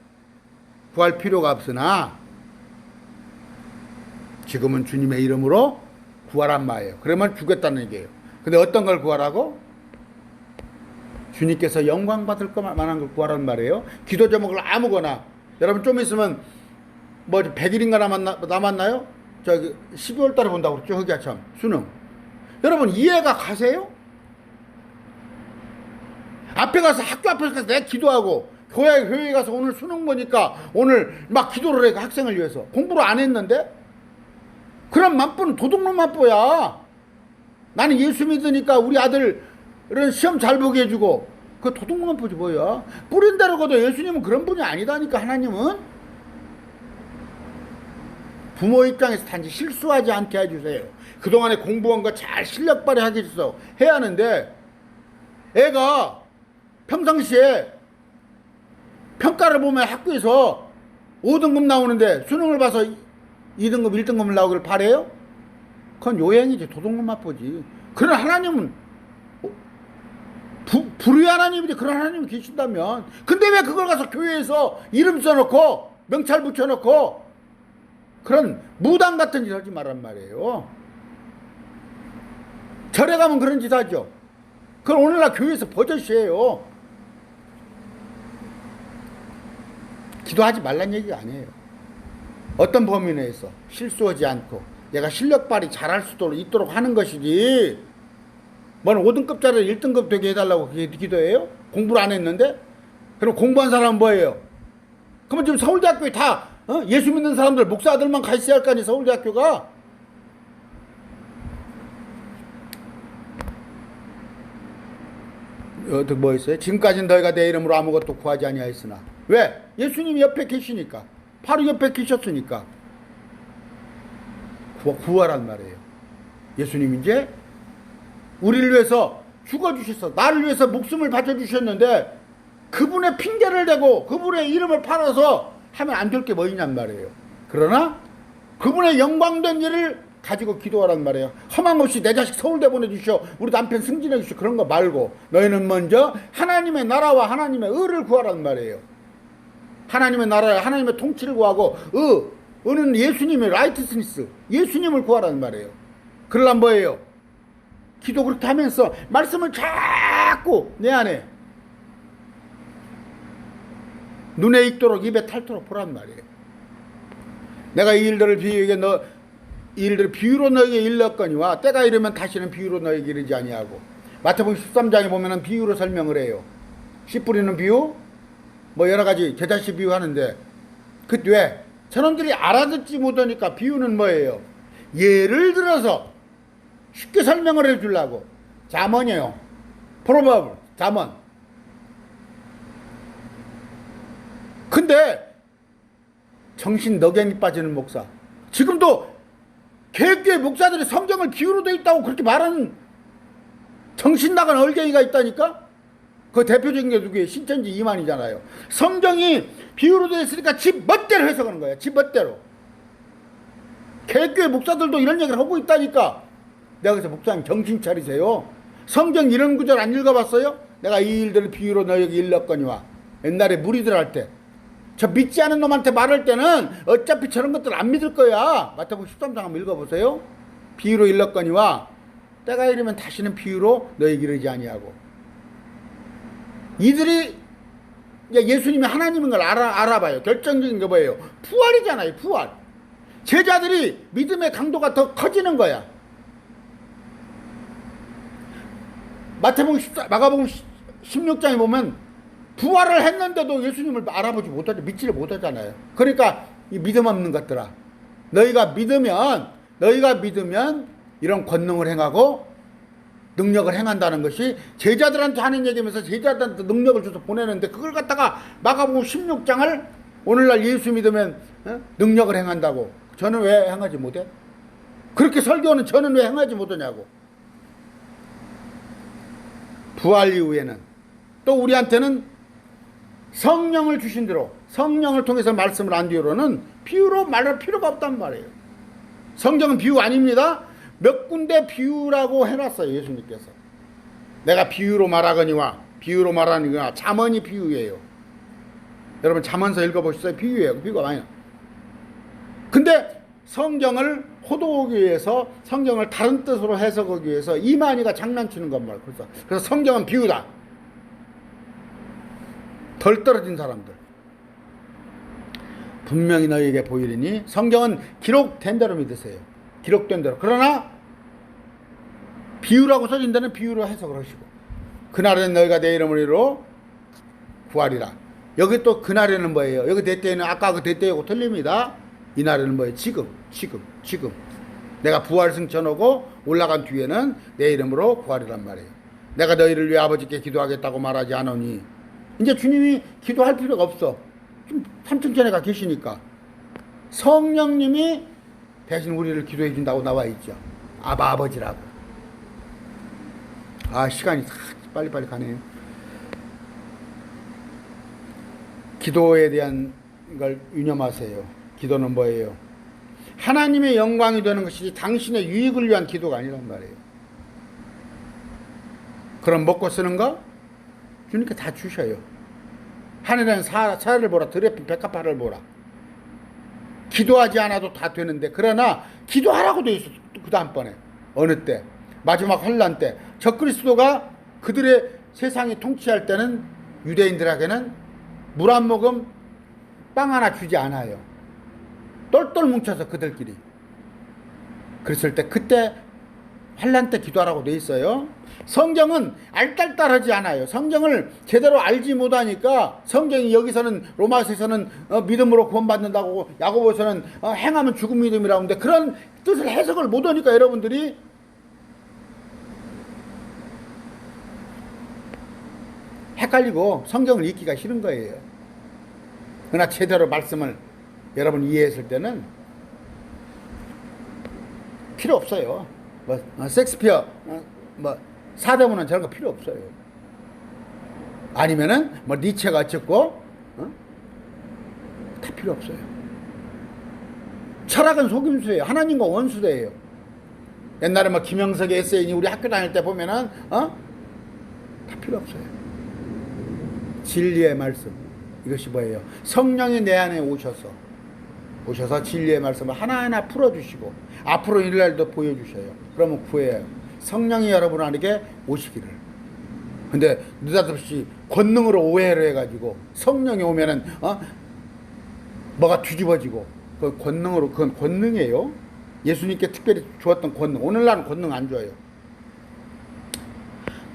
구할 필요가 없으나 지금은 주님의 이름으로 구하란 말이에요. 그러면 주겠다는 얘기예요. 근데 어떤 걸 구하라고? 주님께서 영광 받을 만한 걸 구하란 말이에요. 기도 제목을 아무거나. 여러분 좀 있으면 뭐 100일인가 남았나요? 저기 12월 달에 본다고 그랬죠. 흑야참 수능. 여러분 이해가 가세요? 앞에 가서 학교 앞에 가서 내가 기도하고 교회에 가서 오늘 수능 보니까 오늘 막 기도를 해. 학생을 위해서 공부를 안 했는데. 그럼 만보는 도둑놈 만보야. 나는 예수 믿으니까 우리 아들은 시험 잘 보게 해주고 그 도둑놈 만보지 뭐야. 뿌린 대로 가도 예수님은 그런 분이 아니다니까. 하나님은 부모 입장에서 단지 실수하지 않게 해주세요. 그동안에 공부한 거 잘 실력 발휘하게 해서 해야 하는데 애가 평상시에 평가를 보면 학교에서 5등급 나오는데 수능을 봐서 2등급, 1등급을 나오길 바래요? 그건 요행이지. 도둑놈 맛보지. 그런 하나님은 불의 하나님인데 그런 하나님이 계신다면. 근데 왜 그걸 가서 교회에서 이름 써놓고 명찰 붙여놓고 그런 무당 같은 짓 하지 말란 말이에요. 절에 가면 그런 짓 하죠. 그건 오늘날 교회에서 버젓이에요. 기도하지 말란 얘기가 아니에요. 어떤 범위 내에서 실수하지 않고 얘가 실력 발휘 잘할 수 있도록 하는 것이지. 뭐는 5등급짜리 1등급 되게 해달라고 기도해요? 공부를 안 했는데? 그럼 공부한 사람은 뭐예요? 그러면 지금 서울대학교에 다 예수 믿는 사람들 목사들만 가 있어야 할 거 아니에요. 서울대학교가. 뭐 있어요? 지금까지는 너희가 내 이름으로 아무것도 구하지 아니하였으나. 왜? 예수님이 옆에 계시니까. 바로 옆에 계셨으니까. 구하란 말이에요. 예수님 이제 우리를 위해서 죽어주셨어. 나를 위해서 목숨을 바쳐주셨는데 그분의 핑계를 대고 그분의 이름을 팔아서 하면 안 될 게 뭐 있냔 말이에요. 그러나 그분의 영광된 일을 가지고 기도하란 말이에요. 허망없이 내 자식 서울대 보내주시오. 우리 남편 승진해 주시오. 그런 거 말고 너희는 먼저 하나님의 나라와 하나님의 의를 구하란 말이에요. 하나님의 나라에 하나님의 통치를 구하고 의는 예수님의 라이트스니스 예수님을 구하라는 말이에요. 그러려면 뭐예요? 기도 그렇게 하면서 말씀을 자꾸 내 안에 눈에 익도록 입에 탈도록 보란 말이에요. 내가 이 일들을 비유로 너에게 일렀거니와 때가 이르면 다시는 비유로 너에게 이르지 아니하고. 마태복음 13장에 보면은 비유로 설명을 해요. 씨 뿌리는 비유, 뭐 여러 가지 겨자씨 비유하는데 그 왜? 저놈들이 알아듣지 못하니까 비유는 뭐예요? 예를 들어서 쉽게 설명을 해주려고. 잠언이에요. 프로버브, 잠언. 근데 정신 넉양이 빠지는 목사. 지금도 개교회 목사들이 성경을 비유로 돼 있다고 그렇게 말하는 정신 나간 얼갱이가 있다니까? 그 대표적인 게 누구예요? 신천지 이만이잖아요. 성경이 비유로 되어 있으니까 지 멋대로 해석하는 거예요. 지 멋대로. 개교회 목사들도 이런 얘기를 하고 있다니까. 내가 그래서 목사님 정신 차리세요. 성경 이런 구절 안 읽어봤어요? 내가 이 일들을 비유로 너에게 일렀거니와. 옛날에 무리들 할 때. 저 믿지 않은 놈한테 말할 때는 어차피 저런 것들 안 믿을 거야. 마태복음 13장 한번 읽어보세요. 비유로 일렀거니와 때가 이르면 다시는 비유로 너에게 이르지 아니하고. 이들이 예수님이 하나님인 걸 알아봐요. 결정적인 게 뭐예요? 부활이잖아요. 부활. 제자들이 믿음의 강도가 더 커지는 거야. 마가복음 16장에 보면 부활을 했는데도 예수님을 알아보지 못하죠. 믿지를 못하잖아요. 그러니까 이 믿음 없는 것들아, 너희가 믿으면 너희가 믿으면 이런 권능을 행하고 능력을 행한다는 것이 제자들한테 하는 얘기면서 제자들한테 능력을 줘서 보내는데, 그걸 갖다가 마가복음 16장을 오늘날 예수 믿으면 능력을 행한다고, 저는 왜 행하지 못해? 그렇게 설교는 저는 왜 행하지 못하냐고. 부활 이후에는 또 우리한테는 성령을 주신 대로, 성령을 통해서 말씀을 안 뒤로는 비유로 말할 필요가 없단 말이에요. 성경은 비유 아닙니다. 몇 군데 비유라고 해놨어요, 예수님께서. 내가 비유로 말하거니와, 비유로 말하니까 잠언이 비유예요. 여러분 잠언서 읽어보셨어요? 비유예요. 비유가 많이 나. 근데 성경을 호도하기 위해서, 성경을 다른 뜻으로 해석하기 위해서 이만희가 장난치는 건 말이에요. 그래서 성경은 비유다. 덜 떨어진 사람들. 분명히 너희에게 보이리니, 성경은 기록된 대로 믿으세요. 기록된 대로. 그러나 비유라고 써진 데는 비유로 해석을 하시고, 그날은 너희가 내 이름을 이루어 구하리라. 여기 또 그날에는 뭐예요? 여기 대때에는 아까 그 대때하고 틀립니다. 이날에는 뭐예요? 지금. 내가 부활 승천하고 올라간 뒤에는 내 이름으로 구하리란 말이에요. 내가 너희를 위해 아버지께 기도하겠다고 말하지 않으니, 이제 주님이 기도할 필요가 없어. 지금 3층 전에 가 계시니까 성령님이 대신 우리를 기도해 준다고 나와 있죠. 아버지라고. 시간이 빨리빨리 가네요. 기도에 대한 걸 유념하세요. 기도는 뭐예요? 하나님의 영광이 되는 것이지 당신의 유익을 위한 기도가 아니란 말이에요. 그럼 먹고 쓰는 거 주님께 다 주셔요. 하늘엔 사를 보라, 들에 백합화를 보라. 기도하지 않아도 다 되는데, 그러나 기도하라고 돼 있어. 그 다음번에 어느 때, 마지막 환란 때, 적그리스도가 그들의 세상이 통치할 때는 유대인들에게는 물 한 모금, 빵 하나 주지 않아요. 똘똘 뭉쳐서 그들끼리. 그랬을 때, 그때 환란 때 기도하라고 돼 있어요. 성경은 알딸딸하지 않아요. 성경을 제대로 알지 못하니까, 성경이 여기서는 로마서에서는 믿음으로 구원받는다고, 야고보서는 행하면 죽은 믿음이라고 하는데, 그런 뜻을 해석을 못하니까 여러분들이 헷갈리고 성경을 읽기가 싫은 거예요. 그러나 제대로 말씀을 여러분 이해했을 때는 필요 없어요. 섹스피어 사대문은 저런 거 필요 없어요. 아니면은 니체가 어쨌고 다 필요 없어요. 철학은 속임수예요. 하나님과 원수대예요. 옛날에 김영석의 에세이니 우리 학교 다닐 때 보면은 다 필요 없어요. 진리의 말씀, 이것이 뭐예요? 성령이 내 안에 오셔서 진리의 말씀을 하나하나 풀어주시고 앞으로 일날도 보여주셔요. 그러면 구해요. 성령이 여러분에게 오시기를. 근데 느닷없이 권능으로 오해를 해가지고 성령이 오면은 뭐가 뒤집어지고, 그 권능으로, 그건 권능이에요. 예수님께 특별히 주었던 권능. 오늘날은 권능 안 줘요.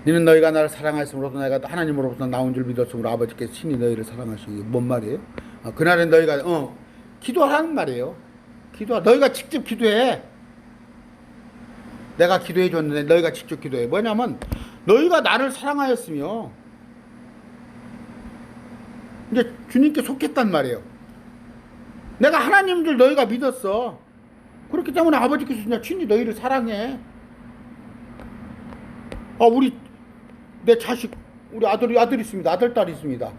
너는 너희가 나를 사랑하였으므로서 내가 하나님으로부터 나온 줄 믿었으므로 아버지께서 친히 너희를 사랑하시기. 뭔 말이에요? 그날엔 너희가 기도하라는 말이에요. 너희가 직접 기도해. 내가 기도해 줬는데 너희가 직접 기도해. 뭐냐면 너희가 나를 사랑하였으며 이제 주님께 속했단 말이에요. 내가 하나님 줄 너희가 믿었어. 그렇기 때문에 아버지께서 그냥 친히 너희를 사랑해. 내 자식, 우리 아들 있습니다. 아들, 딸 있습니다.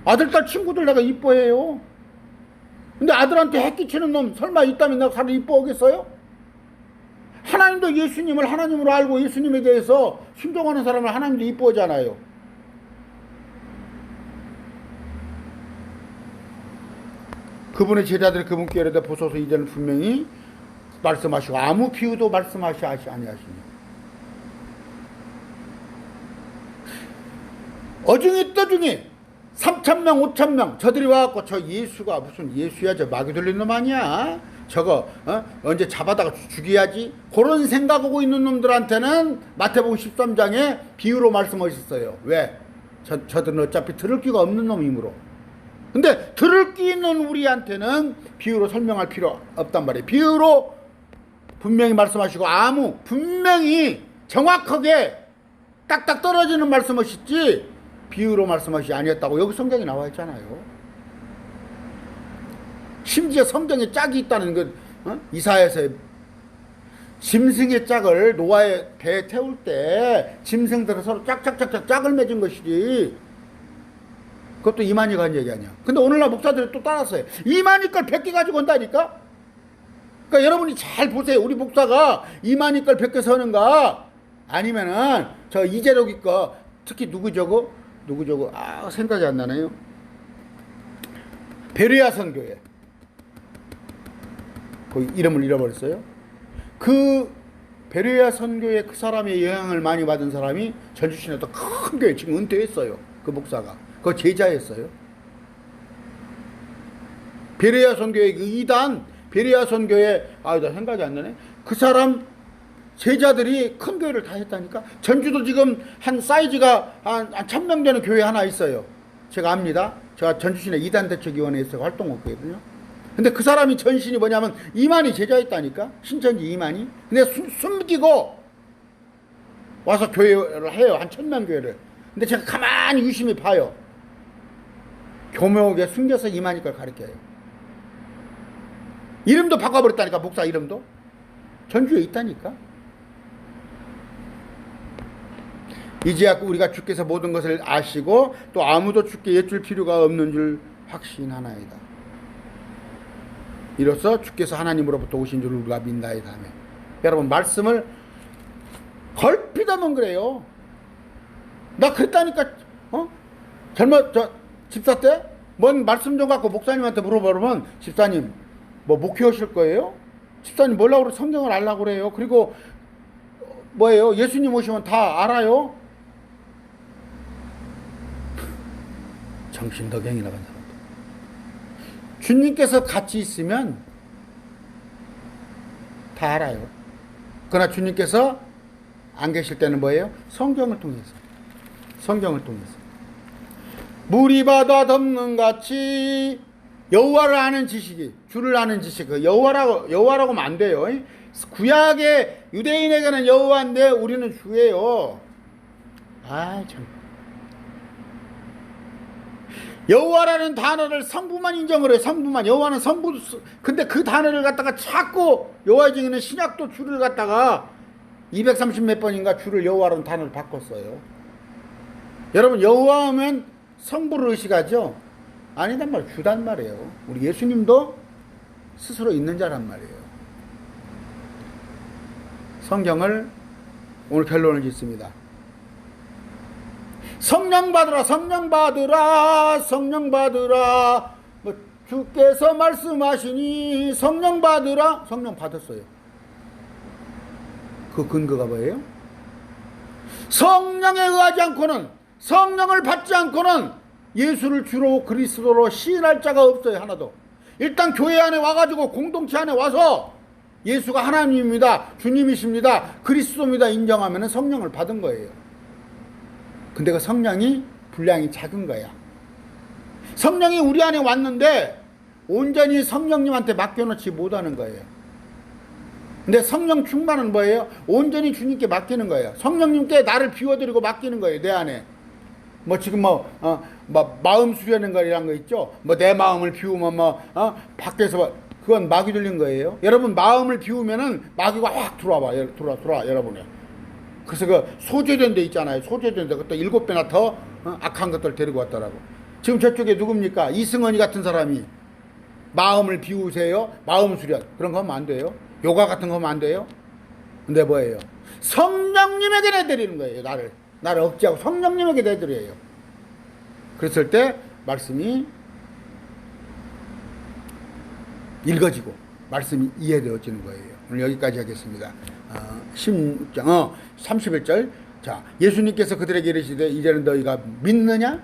아들, 딸 친구들 내가 이뻐해요. 근데 아들한테 해끼치는 놈 설마 있다면 내가 사람 이뻐하겠어요? 하나님도 예수님을 하나님으로 알고 예수님에 대해서 순종하는 사람을 하나님도 이뻐하잖아요. 그분의 제자들이 그분께 이르되 보소서 이제는 분명히 말씀하시고 아무 비유도 말씀하시 아니하시니 어중이 떠중이 3,000명 5,000명 저들이 와갖고 저 예수가 무슨 예수야, 저 마귀 들린 놈 아니야, 저거 언제 잡아다가 죽여야지, 그런 생각하고 있는 놈들한테는 마태복음 13장에 비유로 말씀하셨어요. 왜? 저들은 어차피 들을 끼가 없는 놈이므로. 근데 들을 끼 있는 우리한테는 비유로 설명할 필요 없단 말이에요. 비유로 분명히 말씀하시고 아무 분명히 정확하게 딱딱 떨어지는 말씀하셨지 비유로 말씀하시지 아니었다고 여기 성경에 나와 있잖아요. 심지어 성경에 짝이 있다는 것, 이사야서에 짐승의 짝을 노아의 배에 태울 때 짐승들은 서로 짝짝짝짝 짝을 맺은 것이지 그것도 이만희가 한 얘기 아니야. 근데 오늘날 목사들이 또 따랐어요. 이만희 걸 100개 가지고 온다니까? 그러니까 여러분이 잘 보세요. 우리 목사가 이만희 걸 100개 서는가? 아니면은 저 이재록이 거 특히 누구 저거 생각이 안 나네요. 베레아 선교회 그 이름을 잃어버렸어요. 그 베레아 선교회 그 사람의 영향을 많이 받은 사람이 전주시내 또 큰 교회 지금 은퇴했어요. 그 목사가 그 제자였어요. 베레아 선교회 그 2단 베레아 선교회 나 생각이 안 나네. 그 사람 제자들이 큰 교회를 다 했다니까. 전주도 지금 한 사이즈가 한 1000명 되는 교회 하나 있어요. 제가 압니다. 제가 전주시내 2단 대책위원회에서 활동했거든요. 근데 그 사람이 전신이 뭐냐면 이만희 제자였다니까. 신천지 이만희. 근데 숨기고 와서 교회를 해요. 한 1000명 교회를. 근데 제가 가만히 유심히 봐요. 교묘하게 숨겨서 이만희 걸 가르쳐요. 이름도 바꿔버렸다니까. 목사 이름도. 전주에 있다니까. 이제야 우리가 주께서 모든 것을 아시고 또 아무도 주께 여쭐 필요가 없는 줄 확신하나이다. 이로써 주께서 하나님으로부터 오신 줄 우리가 믿나이다 하며. 여러분 말씀을 걸핏하면 그래요. 나 그랬다니까. 집사 때 뭔 말씀 좀 갖고 목사님한테 물어보면 집사님 뭐 목회하실 거예요? 집사님 뭐라고 그래? 성경을 알라고 그래요. 그리고 뭐예요? 예수님 오시면 다 알아요? 정신덕행이 나간 사람. 주님께서 같이 있으면 다 알아요. 그러나 주님께서 안 계실 때는 뭐예요? 성경을 통해서. 물이 바다 덮는 같이 여호와를 아는 지식이, 주를 아는 지식, 여호와라고 하면 안 돼요. 구약의 유대인에게는 여호와인데 우리는 주예요. 참. 여호와라는 단어를 성부만 인정을 해요. 성부만. 여호와는 성부. 근데 그 단어를 갖다가 자꾸 여호와 중에는 신약도 주를 갖다가 230 몇 번인가 주를 여호와라는 단어를 바꿨어요. 여러분 여호와 하면 성부를 의식하죠? 아니단 말이에요. 주단 말이에요. 우리 예수님도 스스로 있는 자란 말이에요. 성경을 오늘 결론을 짓습니다. 성령 받으라. 뭐 주께서 말씀하시니 성령 받으라. 성령 받았어요. 그 근거가 뭐예요? 성령에 의하지 않고는, 성령을 받지 않고는 예수를 주로 그리스도로 시인할 자가 없어요. 하나도. 일단 교회 안에 와가지고 공동체 안에 와서 예수가 하나님입니다, 주님이십니다, 그리스도입니다 인정하면 성령을 받은 거예요. 근데 그 성령이 분량이 작은 거야. 성령이 우리 안에 왔는데 온전히 성령님한테 맡겨놓지 못하는 거예요. 근데 성령 충만은 뭐예요? 온전히 주님께 맡기는 거예요. 성령님께 나를 비워드리고 맡기는 거예요. 내 안에 뭐 지금 마음 수련한 거라는 거 있죠. 내 마음을 비우면 밖에서 그건 마귀 들린 거예요. 여러분 마음을 비우면은 마귀가 확 들어와 여러분이. 그래서 그 소재된 데 있잖아요. 소재된 데 그것도 7배나 더 악한 것들 데리고 왔더라고. 지금 저쪽에 누굽니까? 이승원이 같은 사람이 마음을 비우세요. 마음 수련 그런 거 하면 안 돼요. 요가 같은 거 하면 안 돼요. 근데 뭐예요? 성령님에게 내드리는 거예요. 나를 억제하고 성령님에게 내드려요. 그랬을 때 말씀이 읽어지고 말씀이 이해되어지는 거예요. 오늘 여기까지 하겠습니다. 16장 31절. 자, 예수님께서 그들에게 이르시되 이제는 너희가 믿느냐?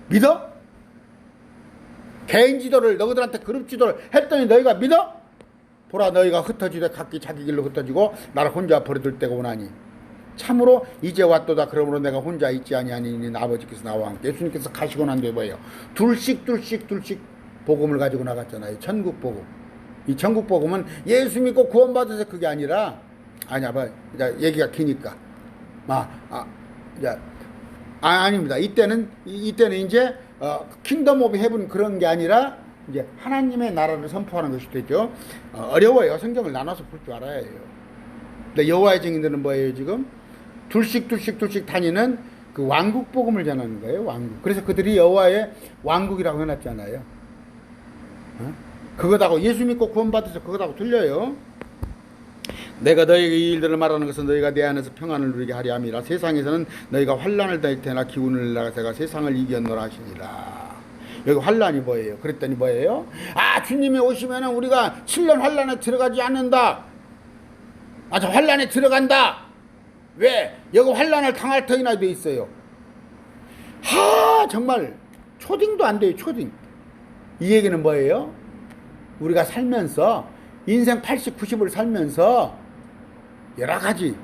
믿어? 개인 지도를 너희들한테 그룹 지도를 했더니 너희가 믿어? 보라 너희가 흩어지되 각기 자기 길로 흩어지고 나를 혼자 버려둘 때가 오나니 참으로 이제 왔도다. 그러므로 내가 혼자 있지 아니하니 아버지께서 나와 함께. 예수님께서 가시고 난 뒤에 뭐예요? 둘씩 복음을 가지고 나갔잖아요. 천국 복음. 이 천국 복음은 예수 믿고 구원받아서 그게 아니라, 아니야, 봐. 얘기가 기니까. 아닙니다. 이때는 이제, 킹덤 오브 헤븐 그런 게 아니라, 이제 하나님의 나라를 선포하는 것이 되죠. 어려워요. 성경을 나눠서 볼 줄 알아야 해요. 근데 여호와의 증인들은 뭐예요, 지금? 둘씩 다니는 그 왕국 복음을 전하는 거예요, 왕국. 그래서 그들이 여호와의 왕국이라고 해놨잖아요. 그거다고 예수 믿고 구원받아서 그거다고 틀려요. 내가 너희에게 이 일들을 말하는 것은 너희가 내 안에서 평안을 누리게 하려 함이라. 세상에서는 너희가 환난을 당할 때나 기운을 내라. 내가 세상을 이겼노라 하시니라. 여기 환난이 뭐예요? 그랬더니 뭐예요? 주님이 오시면은 우리가 7년 환난에 들어가지 않는다. 저 환난에 들어간다. 왜? 여기 환난을 당할 터이나 돼 있어요. 정말 초딩도 안 돼요. 초딩. 이 얘기는 뭐예요? 우리가 살면서 인생 80, 90을 살면서 여러 가지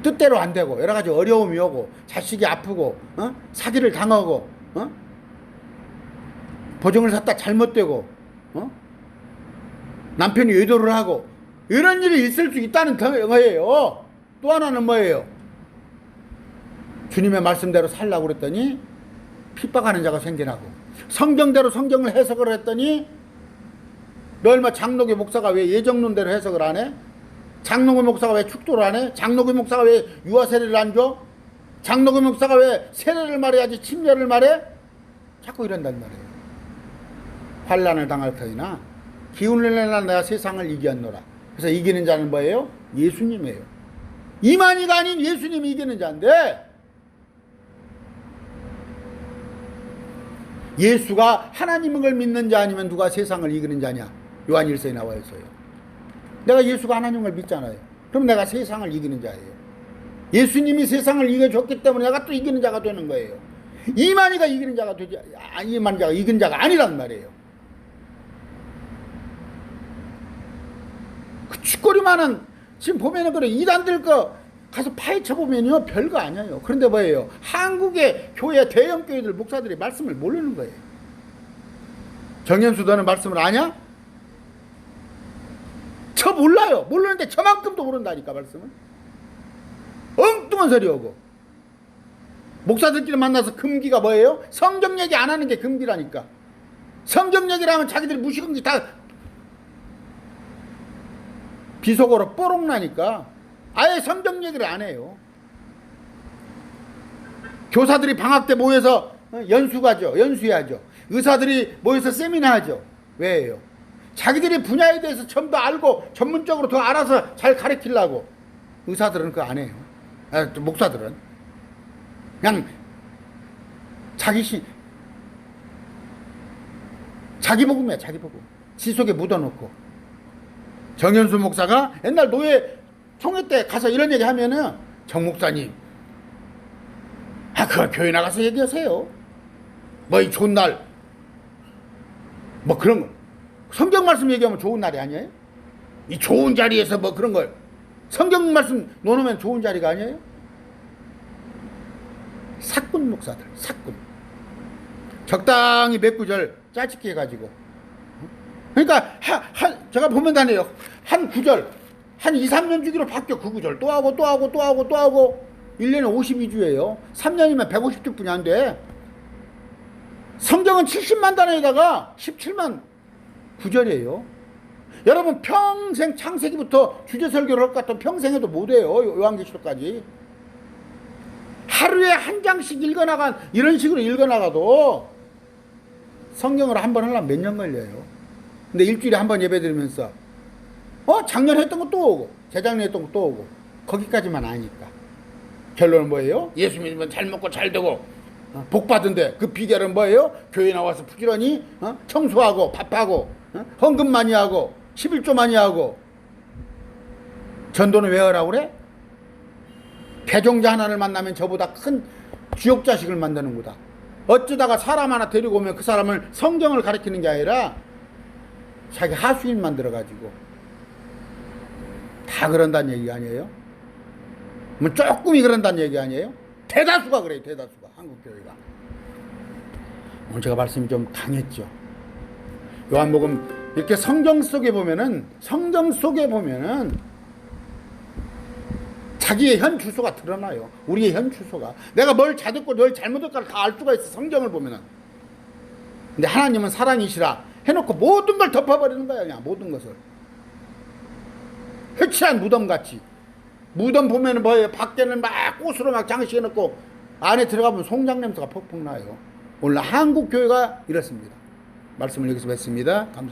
뜻대로 안 되고 여러 가지 어려움이 오고 자식이 아프고 사기를 당하고 보증을 샀다 잘못되고 남편이 외도를 하고 이런 일이 있을 수 있다는 거예요. 또 하나는 뭐예요? 주님의 말씀대로 살라고 그랬더니 핍박하는 자가 생겨나고, 성경대로 성경을 해석을 했더니 얼마 장로교 목사가 왜 예정론대로 해석을 안 해? 장로교 목사가 왜 축도를 안 해? 장로교 목사가 왜 유아 세례를 안 줘? 장로교 목사가 왜 세례를 말해야지 침례를 말해? 자꾸 이런단 말이에요. 환난을 당할 터이나 기운을 내라 내가 세상을 이겼노라. 그래서 이기는 자는 뭐예요? 예수님이에요. 이만희가 아닌 예수님이 이기는 자인데, 예수가 하나님을 믿는 자 아니면 누가 세상을 이기는 자냐? 요한 1서에 나와 있어요. 내가 예수가 하나님을 믿잖아요. 그럼 내가 세상을 이기는 자예요. 예수님이 세상을 이겨줬기 때문에 내가 또 이기는 자가 되는 거예요. 이만희가 이기는 자가 되지, 이만희가 이기는 자가 아니란 말이에요. 그 쥐꼬리만한, 지금 보면은 그래, 이단들 거 가서 파헤쳐 보면요, 별거 아니에요. 그런데 뭐예요? 한국의 교회, 대형 교회들 목사들이 말씀을 모르는 거예요. 정현수 너는 말씀을 아냐? 저 몰라요. 모르는데 저만큼도 모른다니까, 말씀을. 엉뚱한 소리 오고. 목사들끼리 만나서 금기가 뭐예요? 성경 얘기 안 하는 게 금기라니까. 성경 얘기를 하면 자기들이 무식한 다 비속어로 뽀록 나니까 아예 성경 얘기를 안 해요. 교사들이 방학 때 모여서 연수 가죠. 연수해야죠. 의사들이 모여서 세미나 하죠. 왜요? 자기들이 분야에 대해서 전부 알고 전문적으로 더 알아서 잘 가르치려고. 의사들은 그거 안 해요. 목사들은 그냥 자기 복음이야. 자기 복음. 지 속에 묻어놓고. 정현수 목사가 옛날 노예 총회 때 가서 이런 얘기 하면은, 정 목사님, 그 교회 나가서 얘기하세요. 뭐 이 좋은 날, 뭐 그런 거. 성경 말씀 얘기하면 좋은 날이 아니에요? 이 좋은 자리에서 뭐 그런 걸 성경 말씀 놓으면 좋은 자리가 아니에요? 사꾼 목사들, 사꾼. 적당히 몇 구절 짜집기 해가지고. 그러니까 제가 보면 다네요. 한 구절, 한 2, 3년 주기로 바뀌어. 그 구절 또 하고 1년에 52주예요. 3년이면 150주뿐이 안 돼. 성경은 70만 단어에다가 17만 구절이에요. 여러분 평생 창세기부터 주제 설교를 할 것 같으면 평생 해도 못해요. 요한계시록까지. 하루에 한 장씩 읽어나간, 이런 식으로 읽어나가도 성경을 한 번 하려면 몇 년 걸려요. 근데 일주일에 한 번 예배 드리면서 작년 했던 거 또 오고 재작년 했던 거 또 오고 거기까지만 아니까. 결론은 뭐예요? 예수 믿으면 잘 먹고 잘 되고 복 받은데 그 비결은 뭐예요? 교회 나와서 부지런히 청소하고 밥하고 헌금 많이 하고 11조 많이 하고. 전도는 왜 하라고 그래? 배종자 하나를 만나면 저보다 큰 주역 자식을 만드는 거다. 어쩌다가 사람 하나 데리고 오면 그 사람을 성경을 가르치는 게 아니라 자기 하수인 만들어가지고. 다 그런다는 얘기 아니에요? 뭐 조금이 그런다는 얘기 아니에요? 대다수가 그래요. 대다수가. 한국교회가. 오늘 제가 말씀이 좀 강했죠. 요한복음 이렇게 성경 속에 보면은 자기의 현 주소가 드러나요. 우리의 현 주소가. 내가 뭘 잘했고 뭘 잘못했고를 다 알 수가 있어. 성경을 보면은. 근데 하나님은 사랑이시라 해놓고 모든 걸 덮어버리는 거야. 그냥 모든 것을. 해치한 무덤같이. 무덤 보면은 뭐예요? 밖에는 막 꽃으로 막 장식해놓고 안에 들어가면 송장 냄새가 퍽퍽 나요. 오늘 한국 교회가 이렇습니다. 말씀을 여기서 맺습니다. 감사합니다.